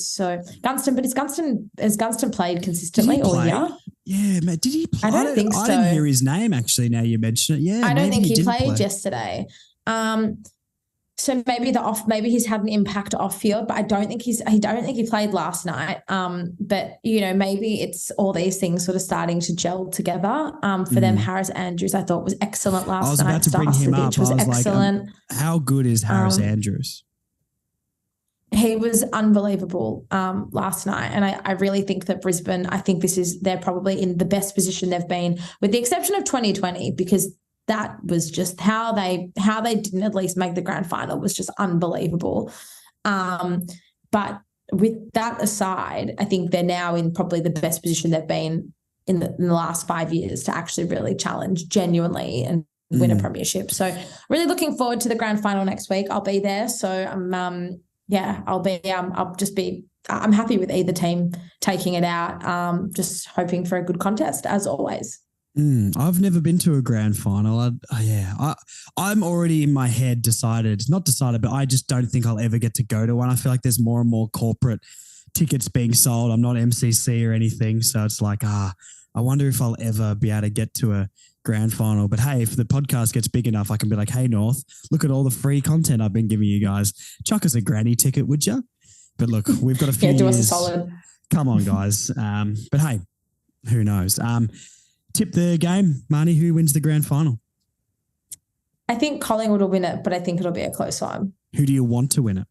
Gunston, but has Gunston played consistently all year? Yeah, mate. Did he play? I don't think so. I didn't hear his name actually. Now you mention it. Yeah, I don't think he played play yesterday. So maybe he's had an impact off field, but I don't think he played last night. But maybe it's all these things sort of starting to gel together. For them, Harris Andrews I thought was excellent last night. I was about to bring him up. Was I was excellent. Like, how good is Harris Andrews? He was unbelievable last night, and I really think that Brisbane, they're probably in the best position they've been, with the exception of 2020, because that was just how they didn't at least make the grand final was just unbelievable. But with that aside, I think they're now in probably the best position they've been in the last 5 years to actually really challenge genuinely and win a premiership. So really looking forward to the grand final next week. I'll be there, so I'm happy with either team taking it out. Just hoping for a good contest as always. I've never been to a grand final. I'm already in my head not decided, but I just don't think I'll ever get to go to one. I feel like there's more and more corporate tickets being sold. I'm not MCC or anything. So it's like, I wonder if I'll ever be able to get to a grand final. But hey, if the podcast gets big enough, I can be like, hey, North, look at all the free content I've been giving you guys. Chuck us a granny ticket, would you? But look, we've got a few do years. us a solid. Come on, guys. But hey, who knows? Tip the game, Marnie, who wins the grand final? I think Collingwood will win it, but I think it'll be a close one. Who do you want to win it?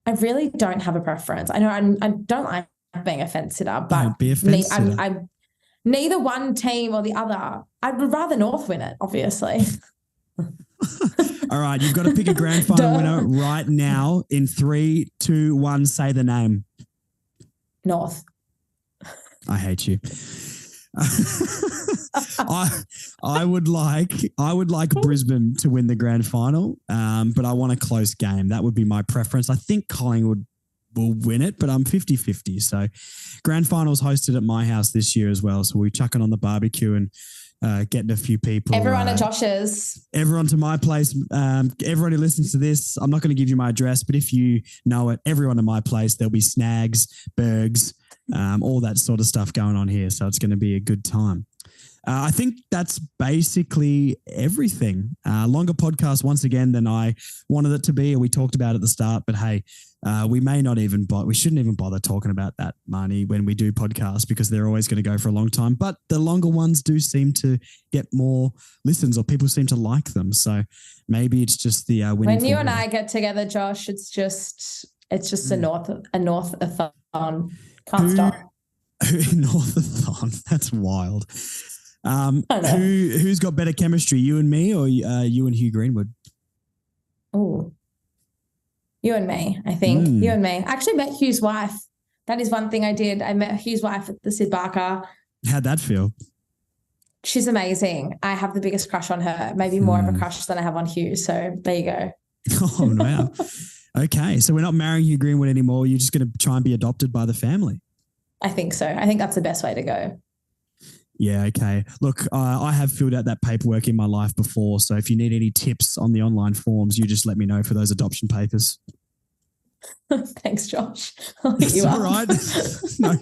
I really don't have a preference. I know I don't like being a fence sitter, but don't be a fence sitter. Neither one team or the other. I would rather North win it, obviously. All right, you've got to pick a grand final winner right now. In 3, 2, 1, say the name. North. I hate you. I would like Brisbane to win the grand final, but I want a close game. That would be my preference. I think Collingwood will win it, but I'm 50-50. So grand finals hosted at my house this year as well. So we're chucking on the barbecue and getting a few people. Everyone at Josh's. Everyone to my place. Everyone who listens to this, I'm not going to give you my address, but if you know it, everyone to my place, there'll be snags, burgs, all that sort of stuff going on here. So it's going to be a good time. I think that's basically everything. Longer podcast once again than I wanted it to be, or we talked about at the start, but hey, we shouldn't even bother talking about that, Marnie, when we do podcasts, because they're always going to go for a long time. But the longer ones do seem to get more listens, or people seem to like them. So maybe it's just the winning. When you and I get together, Josh, it's just a north-a-thon. Can't stop. North-a-thon. That's wild. Who's got better chemistry, you and me, or you and Hugh Greenwood? Oh. You and me, I think. You and me. I actually met Hugh's wife. That is one thing I did. I met Hugh's wife at the Syd Barker. How'd that feel? She's amazing. I have the biggest crush on her, maybe more of a crush than I have on Hugh. So there you go. Oh, wow. Okay. So we're not marrying Hugh Greenwood anymore. You're just going to try and be adopted by the family. I think so. I think that's the best way to go. Yeah, okay. Look, I have filled out that paperwork in my life before, so if you need any tips on the online forms, you just let me know for those adoption papers. Thanks, Josh. I'll hit It's you all up. right. No.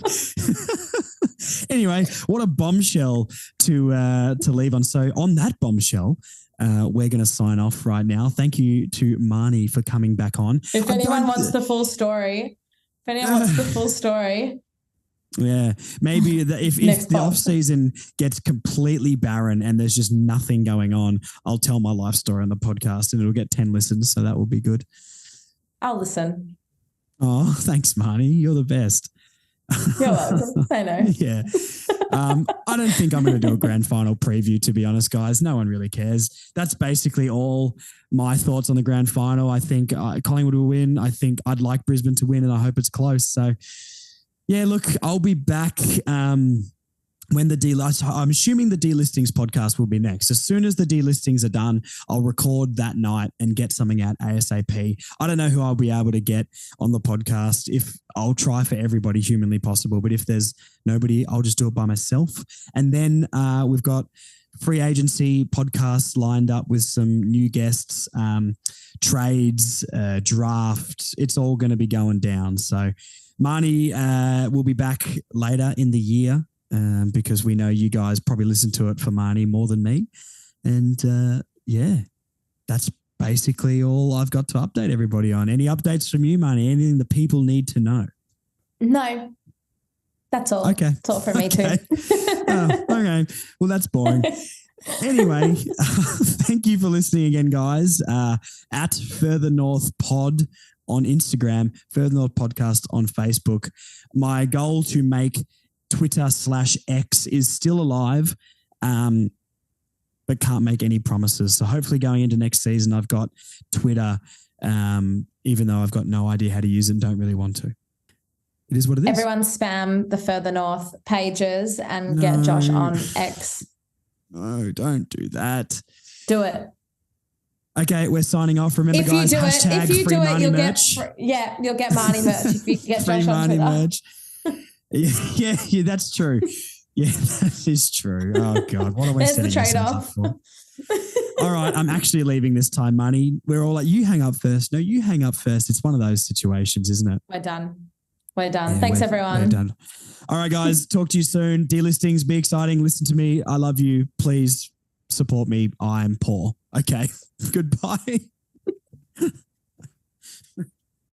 Anyway, what a bombshell to leave on. So on that bombshell, we're going to sign off right now. Thank you to Marnie for coming back on. If anyone wants the full story, yeah, maybe if the off season gets completely barren and there's just nothing going on, I'll tell my life story on the podcast and it'll get 10 listens. So that will be good. I'll listen. Oh, thanks, Marnie. You're the best. You're welcome. I know. Yeah. I don't think I'm going to do a grand final preview, to be honest, guys. No one really cares. That's basically all my thoughts on the grand final. I think Collingwood will win. I think I'd like Brisbane to win, and I hope it's close. So, yeah, look, I'll be back when I'm assuming the delistings podcast will be next. As soon as the delistings are done, I'll record that night and get something out ASAP. I don't know who I'll be able to get on the podcast. I'll try for everybody humanly possible, but if there's nobody, I'll just do it by myself. And then we've got free agency podcasts lined up with some new guests, trades, draft. It's all going to be going down. So Marnie will be back later in the year. Because we know you guys probably listen to it for Marnie more than me. And yeah, that's basically all I've got to update everybody on. Any updates from you, Marnie? Anything the people need to know? No, that's all. Okay. That's all from me too. Okay. Well, that's boring. Anyway, thank you for listening again, guys. At Further North Pod on Instagram, Further North Podcast on Facebook. My goal to make Twitter/X is still alive, but can't make any promises. So hopefully going into next season, I've got Twitter, even though I've got no idea how to use it and don't really want to. It is what it is. Everyone spam the Further North pages and get Josh on X. No, don't do that. Do it. Okay, we're signing off. Remember, if guys, you do hashtag it, if you free do it, Marnie you'll merch. you'll get Marnie merch if you get free Josh on Marnie Twitter. merch. Yeah, that's true. Yeah, that is true. Oh, God. What are we setting ourselves up for? All right, I'm actually leaving this time, Marnie. We're all like, you hang up first. No, you hang up first. It's one of those situations, isn't it? We're done. Yeah, thanks, everyone. We're done. All right, guys. Talk to you soon. Delistings, be exciting. Listen to me. I love you. Please support me. I'm poor. Okay. Goodbye.